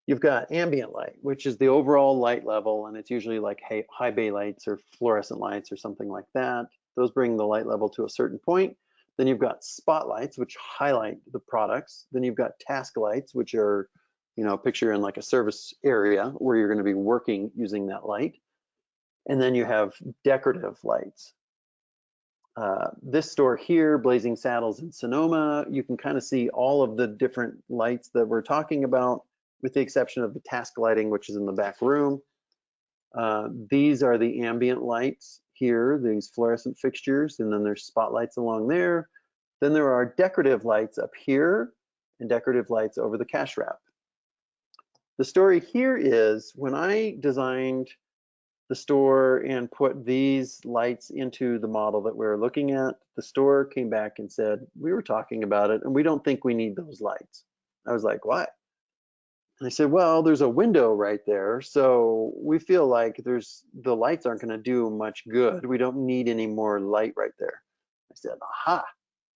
You've got ambient light, which is the overall light level, and it's usually like high bay lights or fluorescent lights or something like that. Those bring the light level to a certain point. Then you've got spotlights, which highlight the products. Then you've got task lights, which are, picture in like a service area where you're going to be working using that light. And then you have decorative lights. This store here, Blazing Saddles in Sonoma, you can kind of see all of the different lights that we're talking about, with the exception of the task lighting, which is in the back room. These are the ambient lights here, these fluorescent fixtures, and then there's spotlights along there. Then there are decorative lights up here and decorative lights over the cash wrap. The story here is when I designed the store and put these lights into the model that we're looking at, the store came back and said, we were talking about it and we don't think we need those lights. I was like, why? And I said, well, there's a window right there, so we feel like the lights aren't going to do much good. We don't need any more light right there. I said, aha,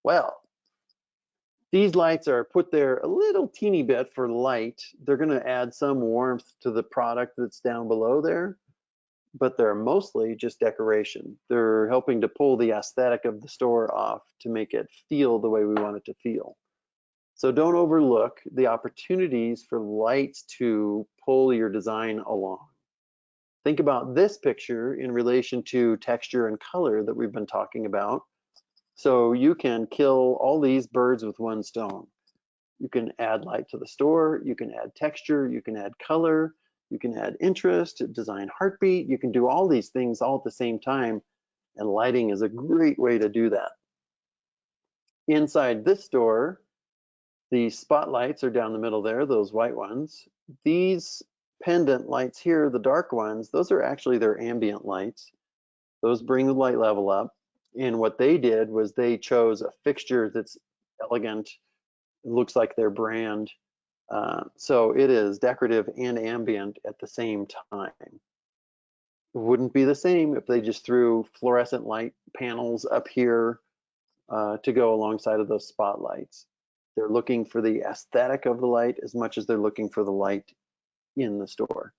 well, these lights are put there a little teeny bit for light. They're going to add some warmth to the product that's down below there, but they're mostly just decoration. They're helping to pull the aesthetic of the store off to make it feel the way we want it to feel. So don't overlook the opportunities for lights to pull your design along. Think about this picture in relation to texture and color that we've been talking about. So you can kill all these birds with one stone. You can add light to the store, you can add texture, you can add color, you can add interest, design heartbeat, you can do all these things all at the same time, and lighting is a great way to do that. Inside this store, the spotlights are down the middle there, those white ones. These pendant lights here, the dark ones, those are actually their ambient lights. Those bring the light level up. And what they did was they chose a fixture that's elegant, it looks like their brand. So it is decorative and ambient at the same time. It wouldn't be the same if they just threw fluorescent light panels up here to go alongside of those spotlights. They're looking for the aesthetic of the light as much as they're looking for the light in the store.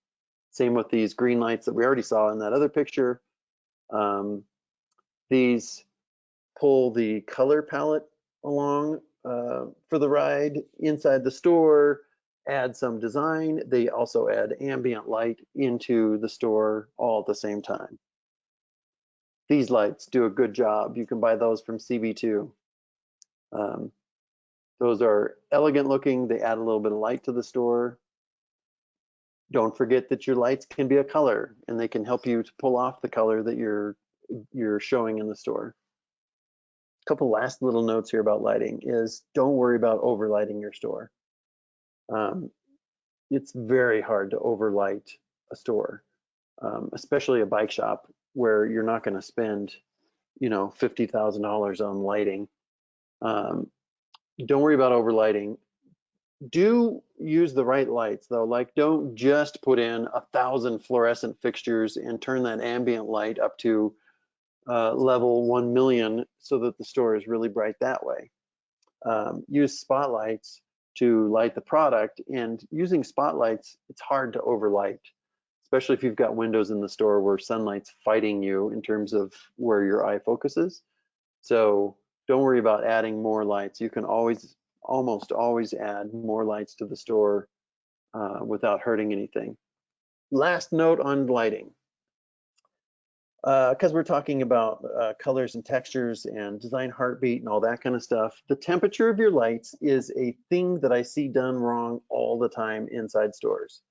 Same with these green lights that we already saw in that other picture. These pull the color palette along for the ride inside the store, add some design. They also add ambient light into the store all at the same time. These lights do a good job. You can buy those from CB2. Those are elegant looking. They add a little bit of light to the store. Don't forget that your lights can be a color and they can help you to pull off the color that you're showing in the store. A couple last little notes here about lighting is don't worry about overlighting your store. It's very hard to overlight a store, especially a bike shop where you're not going to spend $50,000 on lighting. Don't worry about overlighting. Do use the right lights though. Like, don't just put in 1,000 fluorescent fixtures and turn that ambient light up to level 1 million so that the store is really bright that way. Use spotlights to light the product, and using spotlights, it's hard to overlight, especially if you've got windows in the store where sunlight's fighting you in terms of where your eye focuses. So don't worry about adding more lights. You can almost always add more lights to the store without hurting anything. Last note on lighting. Because we're talking about colors and textures and design heartbeat and all that kind of stuff, the temperature of your lights is a thing that I see done wrong all the time inside stores.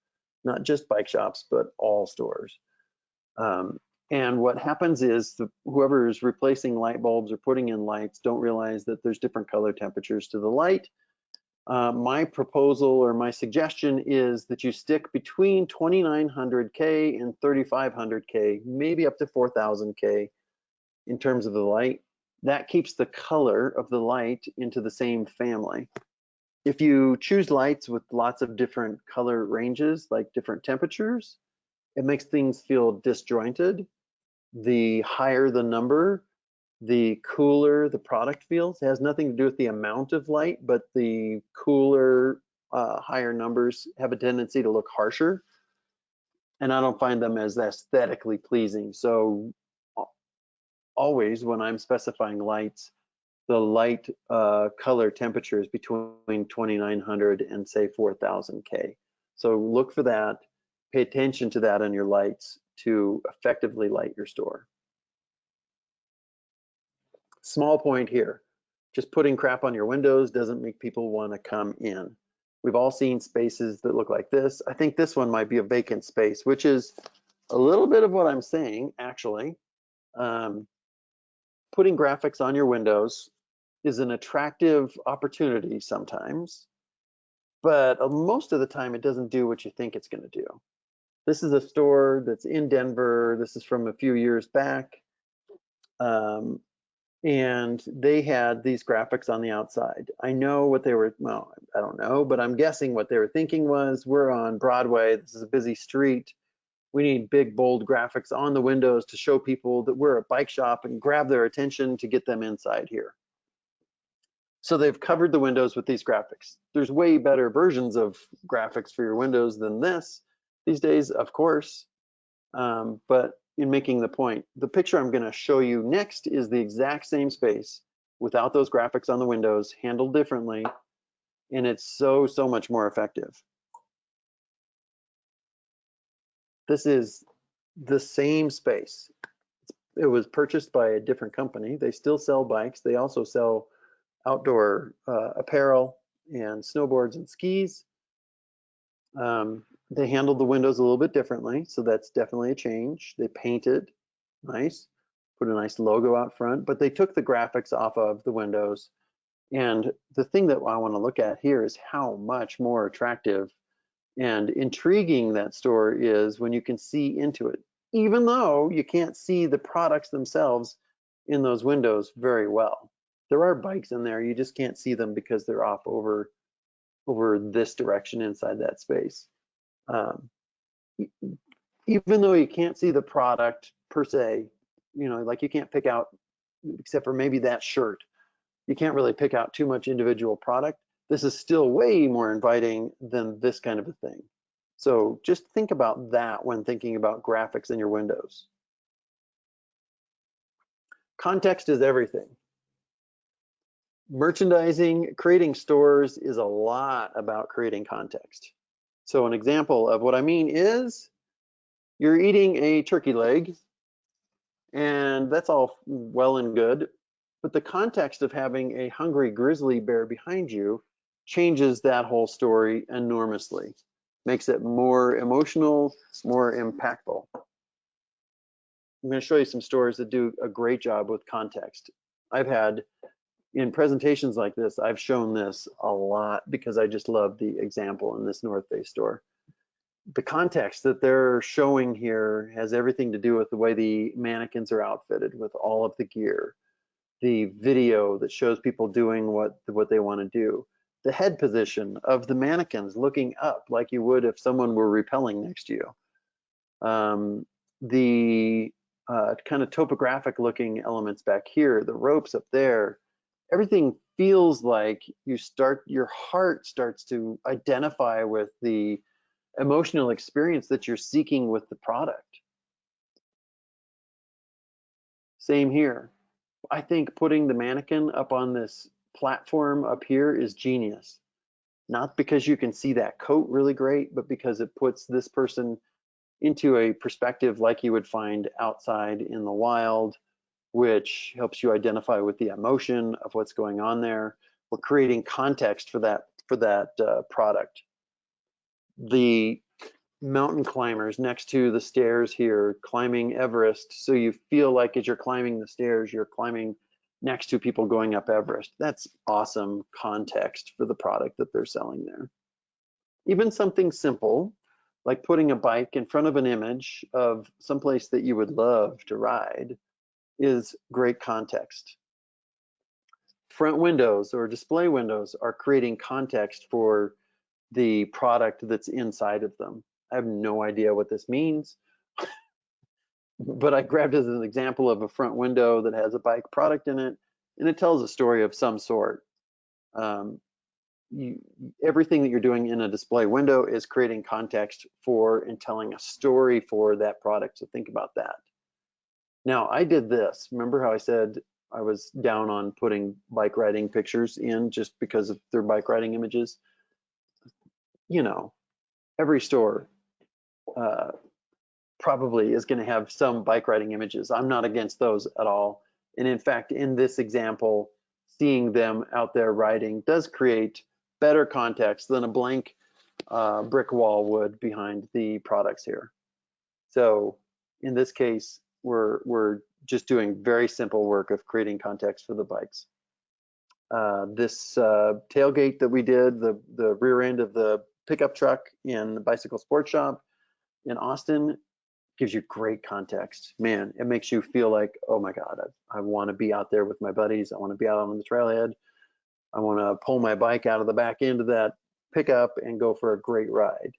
Not just bike shops, but all stores. And what happens is whoever is replacing light bulbs or putting in lights don't realize that there's different color temperatures to the light. My proposal or my suggestion is that you stick between 2900K and 3500K, maybe up to 4000K in terms of the light. That keeps the color of the light into the same family. If you choose lights with lots of different color ranges, like different temperatures, it makes things feel disjointed. The higher the number, the cooler the product feels. It has nothing to do with the amount of light, but the cooler, higher numbers have a tendency to look harsher, and I don't find them as aesthetically pleasing. So always when I'm specifying lights, the light color temperature is between 2900 and say 4000K. So look for that, pay attention to that on your lights to effectively light your store. Small point here, just putting crap on your windows doesn't make people want to come in. We've all seen spaces that look like this. I think this one might be a vacant space, which is a little bit of what I'm saying, actually. Putting graphics on your windows is an attractive opportunity sometimes, but most of the time it doesn't do what you think it's going to do. This is a store that's in Denver. This is from a few years back. And they had these graphics on the outside. I know what they were, well, I don't know, but I'm guessing what they were thinking was, we're on Broadway, this is a busy street. We need big, bold graphics on the windows to show people that we're a bike shop and grab their attention to get them inside here. So they've covered the windows with these graphics. There's way better versions of graphics for your windows than this these days, of course, but in making the point, the picture I'm going to show you next is the exact same space without those graphics on the windows, handled differently, and it's so much more effective. This is the same space. It was purchased by a different company. They still sell bikes. They also sell outdoor apparel and snowboards and skis. They handled the windows a little bit differently, so that's definitely a change. They painted nice, put a nice logo out front, but they took the graphics off of the windows. And the thing that I want to look at here is how much more attractive and intriguing that store is when you can see into it, even though you can't see the products themselves in those windows very well. There are bikes in there, you just can't see them because they're off over this direction inside that space. Even though you can't see the product per se, like you can't pick out, except for maybe that shirt, you can't really pick out too much individual product. This is still way more inviting than this kind of a thing. So just think about that when thinking about graphics in your windows. Context is everything. Merchandising, creating stores is a lot about creating context. So an example of what I mean is, you're eating a turkey leg, and that's all well and good, but the context of having a hungry grizzly bear behind you changes that whole story enormously, makes it more emotional, more impactful. I'm going to show you some stores that do a great job with context. I've had, in presentations like this, I've shown this a lot because I just love the example in this North Face store. the context that they're showing here has everything to do with the way the mannequins are outfitted with all of the gear, the video that shows people doing what they want to do, the head position of the mannequins looking up like you would if someone were rappelling next to you, the kind of topographic looking elements back here, the ropes up there, everything feels like your heart starts to identify with the emotional experience that you're seeking with the product. Same here. I think putting the mannequin up on this platform up here is genius. Not because you can see that coat really great, but because it puts this person into a perspective like you would find outside in the wild, which helps you identify with the emotion of what's going on there. We're creating context for that product. The mountain climbers next to the stairs here climbing Everest, so you feel like as you're climbing the stairs you're climbing next to people going up Everest. That's awesome context for the product that they're selling there. Even something simple like putting a bike in front of an image of someplace that you would love to ride is great context. Front windows or display windows are creating context for the product that's inside of them. I have no idea what this means, but I grabbed it as an example of a front window that has a bike product in it, and it tells a story of some sort. Everything that you're doing in a display window is creating context for and telling a story for that product, so think about that. Now, I did this. Remember how I said I was down on putting bike riding pictures in just because of their bike riding images? You know, every store probably is going to have some bike riding images. I'm not against those at all. And in fact, in this example, seeing them out there riding does create better context than a blank brick wall would behind the products here. So in this case, we're just doing very simple work of creating context for the bikes. This tailgate that we did, the rear end of the pickup truck in the Bicycle Sports Shop in Austin, gives you great context. Man, it makes you feel like, oh my God, I want to be out there with my buddies. I want to be out on the trailhead. I want to pull my bike out of the back end of that pickup and go for a great ride.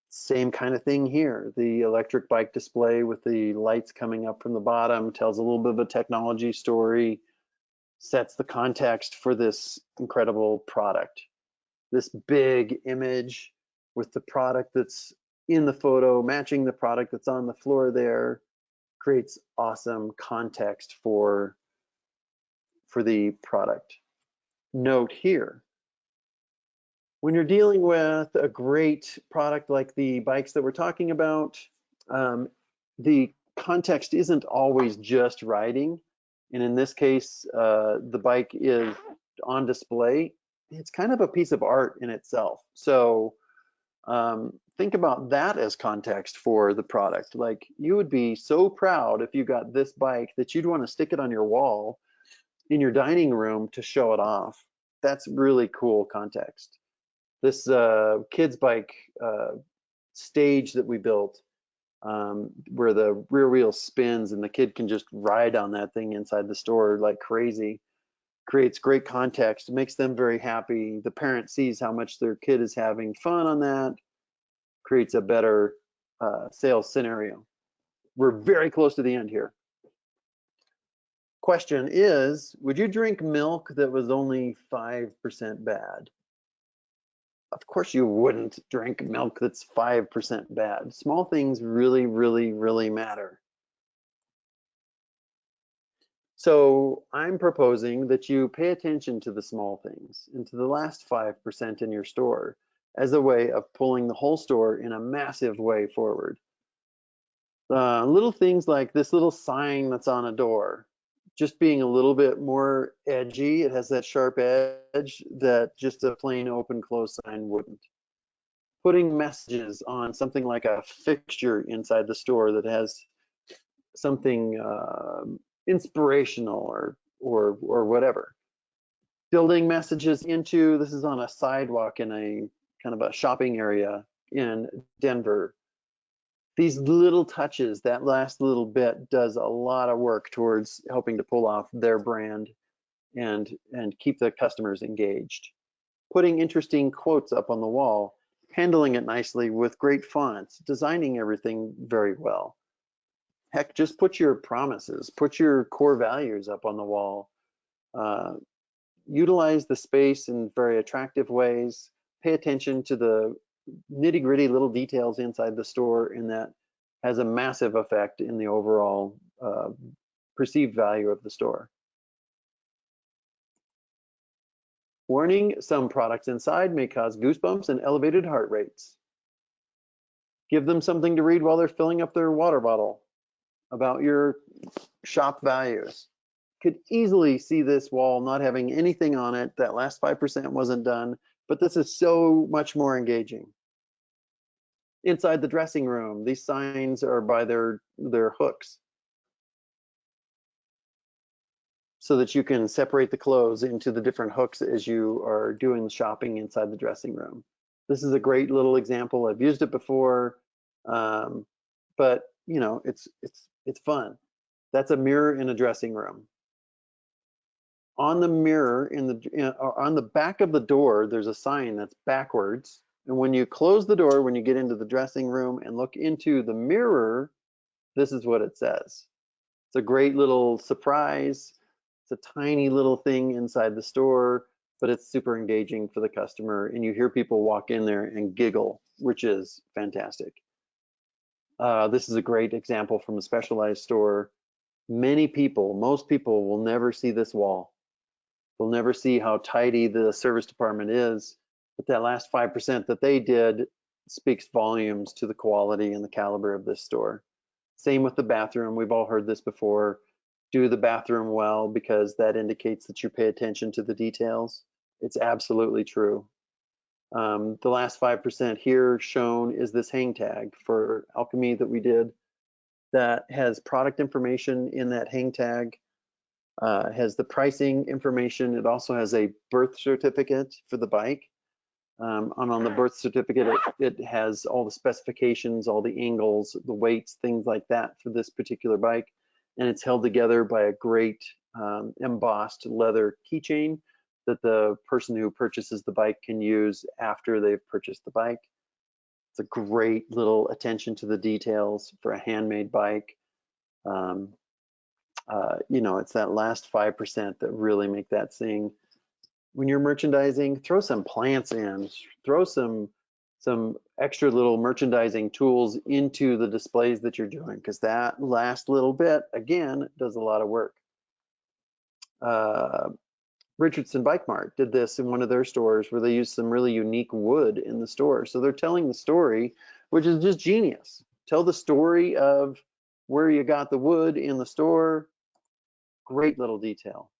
Same kind of thing here. The electric bike display with the lights coming up from the bottom tells a little bit of a technology story, sets the context for this incredible product. This big image with the product that's in the photo matching the product that's on the floor there creates awesome context for the product. Note here, when you're dealing with a great product like the bikes that we're talking about, the context isn't always just riding. And in this case, the bike is on display. It's kind of a piece of art in itself. So think about that as context for the product. Like, you would be so proud if you got this bike that you'd want to stick it on your wall in your dining room to show it off. That's really cool context. This kids bike stage that we built, where the rear wheel spins and the kid can just ride on that thing inside the store like crazy, creates great context, makes them very happy. The parent sees how much their kid is having fun on that, creates a better sales scenario. We're very close to the end here. Question is, would you drink milk that was only 5% bad? Of course you wouldn't drink milk that's 5% bad. Small things really, really, really matter. So I'm proposing that you pay attention to the small things and to the last 5% in your store as a way of pulling the whole store in a massive way forward. Little things like this little sign that's on a door, just being a little bit more edgy. It has that sharp edge that just a plain open close sign wouldn't. Putting messages on something like a fixture inside the store that has something inspirational or whatever. Building messages into, this is on a sidewalk in a kind of a shopping area in Denver. These little touches, that last little bit does a lot of work towards helping to pull off their brand and keep the customers engaged. Putting interesting quotes up on the wall, handling it nicely with great fonts, designing everything very well. Heck, just put your promises, put your core values up on the wall. Utilize the space in very attractive ways. Pay attention to the nitty-gritty little details inside the store, and that has a massive effect in the overall perceived value of the store. Warning, some products inside may cause goosebumps and elevated heart rates. Give them something to read while they're filling up their water bottle about your shop values. Could easily see this wall not having anything on it. That last 5% wasn't done, but this is so much more engaging. Inside the dressing room, these signs are by their hooks, so that you can separate the clothes into the different hooks as you are doing the shopping inside the dressing room. This is a great little example. I've used it before, but you know, it's fun. That's a mirror in a dressing room. On the mirror, on the back of the door, there's a sign that's backwards. And when you close the door, when you get into the dressing room and look into the mirror, this is what it says. It's a great little surprise. It's a tiny little thing inside the store, but it's super engaging for the customer. And you hear people walk in there and giggle, which is fantastic. This is a great example from a specialized store. Most people will never see this wall. They'll never see how tidy the service department is, but that last 5% that they did speaks volumes to the quality and the caliber of this store. Same with the bathroom. We've all heard this before. Do the bathroom well, because that indicates that you pay attention to the details. It's absolutely true. The last 5% here shown is this hang tag for Alchemy that we did that has product information in that hang tag. Has the pricing information. It also has a birth certificate for the bike. On the birth certificate, it has all the specifications, all the angles, the weights, things like that for this particular bike. And it's held together by a great embossed leather keychain that the person who purchases the bike can use after they've purchased the bike. It's a great little attention to the details for a handmade bike. You know, it's that last 5% that really make that sing. When you're merchandising, throw some plants in, throw some extra little merchandising tools into the displays that you're doing, because that last little bit, again, does a lot of work. Richardson Bike Mart did this in one of their stores where they used some really unique wood in the store. So they're telling the story, which is just genius. Tell the story of where you got the wood in the store. Great little detail.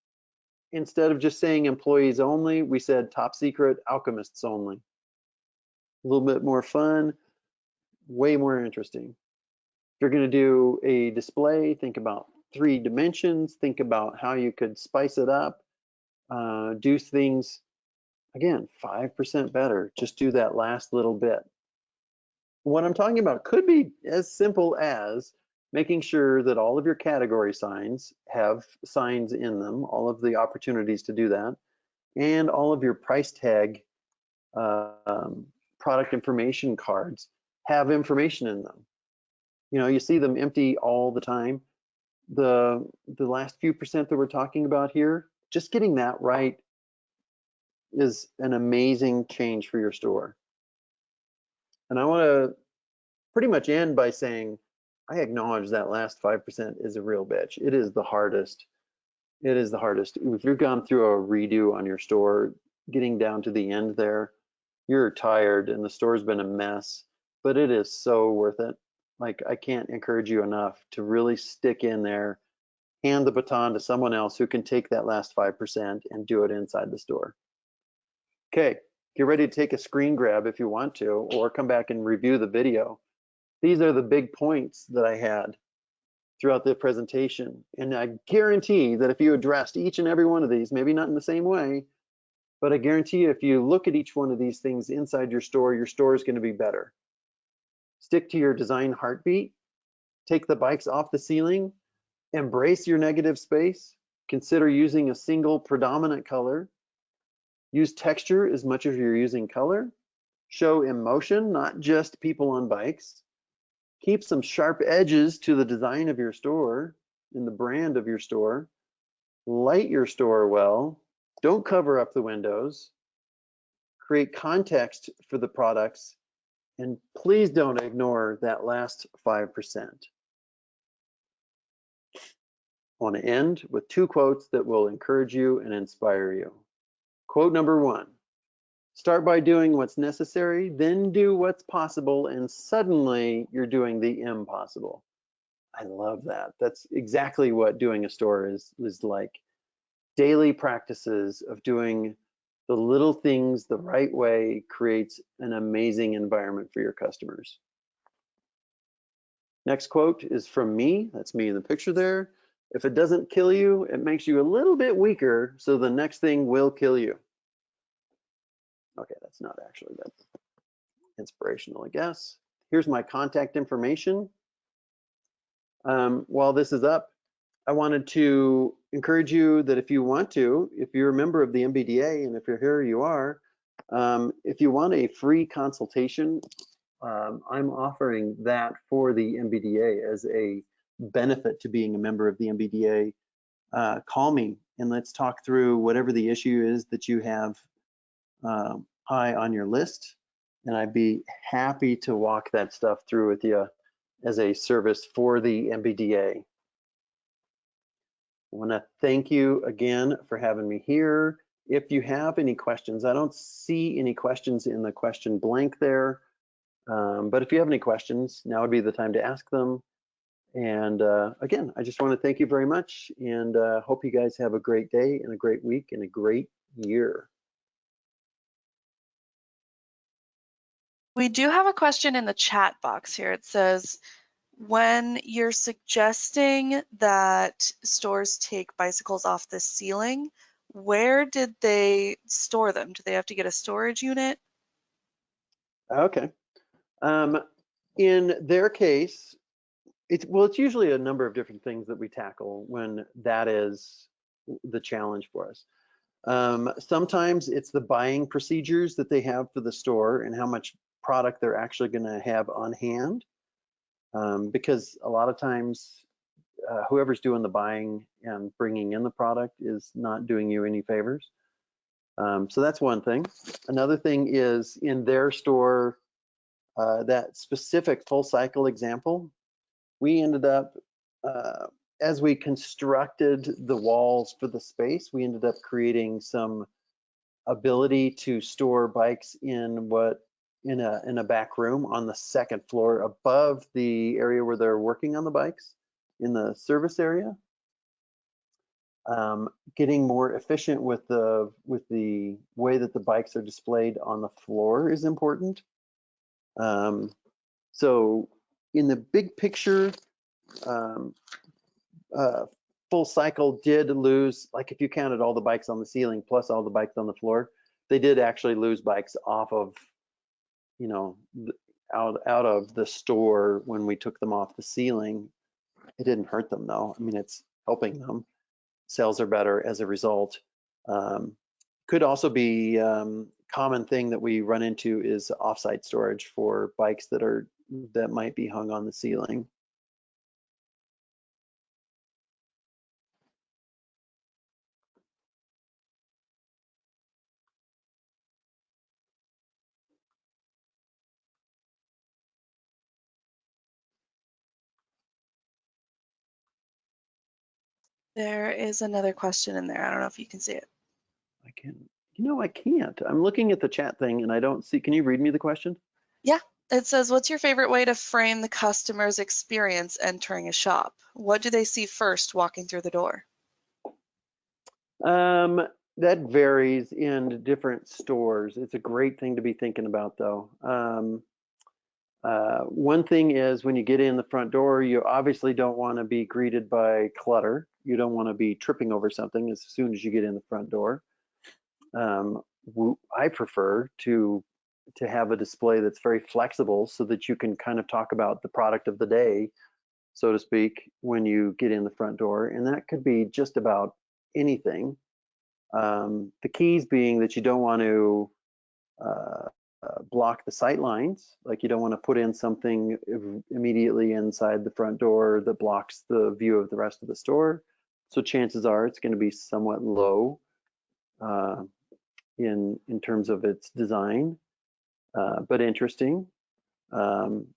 Instead of just saying employees only, we said top secret, alchemists only. A little bit more fun, way more interesting. If you're going to do a display, think about 3 dimensions, think about how you could spice it up, do things, again, 5% better. Just do that last little bit. What I'm talking about could be as simple as making sure that all of your category signs have signs in them, all of the opportunities to do that, and all of your price tag product information cards have information in them. You know, you see them empty all the time. The last few percent that we're talking about here, just getting that right is an amazing change for your store. And I want to pretty much end by saying, I acknowledge that last 5% is a real bitch. It is the hardest. It is the hardest. If you've gone through a redo on your store, getting down to the end there, you're tired and the store's been a mess, but it is so worth it. Like, I can't encourage you enough to really stick in there, hand the baton to someone else who can take that last 5% and do it inside the store. Okay, get ready to take a screen grab if you want to, or come back and review the video. These are the big points that I had throughout the presentation. And I guarantee that if you addressed each and every one of these, maybe not in the same way, but I guarantee you if you look at each one of these things inside your store is going to be better. Stick to your design heartbeat. Take the bikes off the ceiling. Embrace your negative space. Consider using a single predominant color. Use texture as much as you're using color. Show emotion, not just people on bikes. Keep some sharp edges to the design of your store and the brand of your store. Light your store well. Don't cover up the windows. Create context for the products. And please don't ignore that last 5%. I want to end with 2 quotes that will encourage you and inspire you. Quote number 1, start by doing what's necessary, then do what's possible, and suddenly you're doing the impossible. I love that. That's exactly what doing a store is like. Daily practices of doing the little things the right way creates an amazing environment for your customers. Next quote is from me. That's me in the picture there. If it doesn't kill you, it makes you a little bit weaker, so the next thing will kill you. Okay, that's not actually that inspirational, I guess. Here's my contact information. While this is up, I wanted to encourage you that if you want to, if you're a member of the MBDA, and if you're here, you are, if you want a free consultation, I'm offering that for the MBDA as a benefit to being a member of the MBDA. Call me and let's talk through whatever the issue is that you have high on your list, and I'd be happy to walk that stuff through with you as a service for the MBDA. I want to thank you again for having me here. If you have any questions, I don't see any questions in the question blank there, but if you have any questions, now would be the time to ask them. And again, I just want to thank you very much, and hope you guys have a great day and a great week and a great year. We do have a question in the chat box here. It says, when you're suggesting that stores take bicycles off the ceiling, where did they store them? Do they have to get a storage unit? Okay. In their case, it's usually a number of different things that we tackle when that is the challenge for us. Sometimes it's the buying procedures that they have for the store and how much product they're actually going to have on hand, because a lot of times whoever's doing the buying and bringing in the product is not doing you any favors. So that's one thing. Another thing is in their store, that specific full cycle example, we ended up, as we constructed the walls for the space, we ended up creating some ability to store bikes in a back room on the second floor above the area where they're working on the bikes in the service area. Getting more efficient with the way that the bikes are displayed on the floor is important. So in the big picture, full cycle did lose, like if you counted all the bikes on the ceiling plus all the bikes on the floor, they did actually lose bikes off of, you know, out of the store when we took them off the ceiling. It didn't hurt them though. I mean, it's helping them. Sales are better as a result. Could also be common thing that we run into is offsite storage for bikes that might be hung on the ceiling. There is another question in there. I don't know if you can see it. I can't. I'm looking at the chat thing and I don't see. Can you read me the question? Yeah, it says, what's your favorite way to frame the customer's experience entering a shop? What do they see first walking through the door? That varies in different stores. It's a great thing to be thinking about though. One thing is when you get in the front door, you obviously don't want to be greeted by clutter. You don't want to be tripping over something as soon as you get in the front door. I prefer to to have a display that's very flexible so that you can kind of talk about the product of the day, so to speak, when you get in the front door. And that could be just about anything. The keys being that you don't want to uh, block the sight lines. Like you don't want to put in something immediately inside the front door that blocks the view of the rest of the store. So chances are it's going to be somewhat low uh, in terms of its design, but interesting. Um,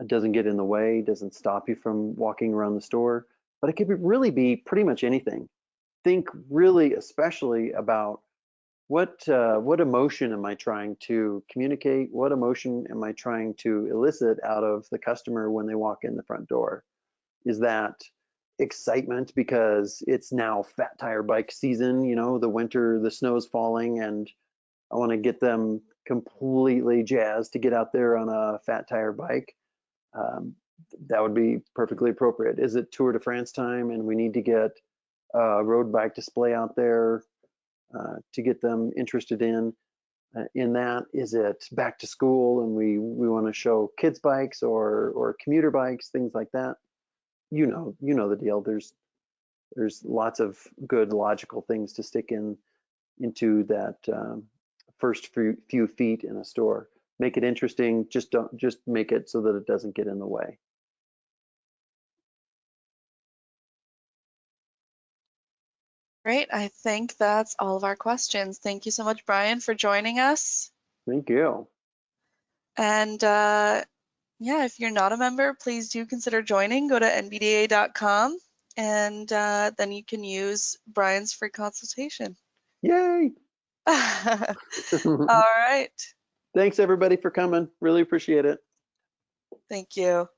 it doesn't get in the way, doesn't stop you from walking around the store, but it could really be pretty much anything. Think really especially about what emotion am I trying to communicate? What emotion am I trying to elicit out of the customer when they walk in the front door? Is that excitement because it's now fat tire bike season, you know, the winter, the snow's falling, and I want to get them completely jazzed to get out there on a fat tire bike? Um, that would be perfectly appropriate. Is it Tour de France time and we need to get a road bike display out there to get them interested in that? Is it back to school and we want to show kids bikes or commuter bikes, things like that? You know the deal. There's lots of good logical things to stick into that first few feet in a store. Make it interesting. Just make it so that it doesn't get in the way. Great. I think that's all of our questions. Thank you so much, Brian, for joining us. Thank you. And yeah, if you're not a member, please do consider joining. Go to nbda.com and then you can use Brian's free consultation. Yay! All right. Thanks everybody for coming. Really appreciate it. Thank you.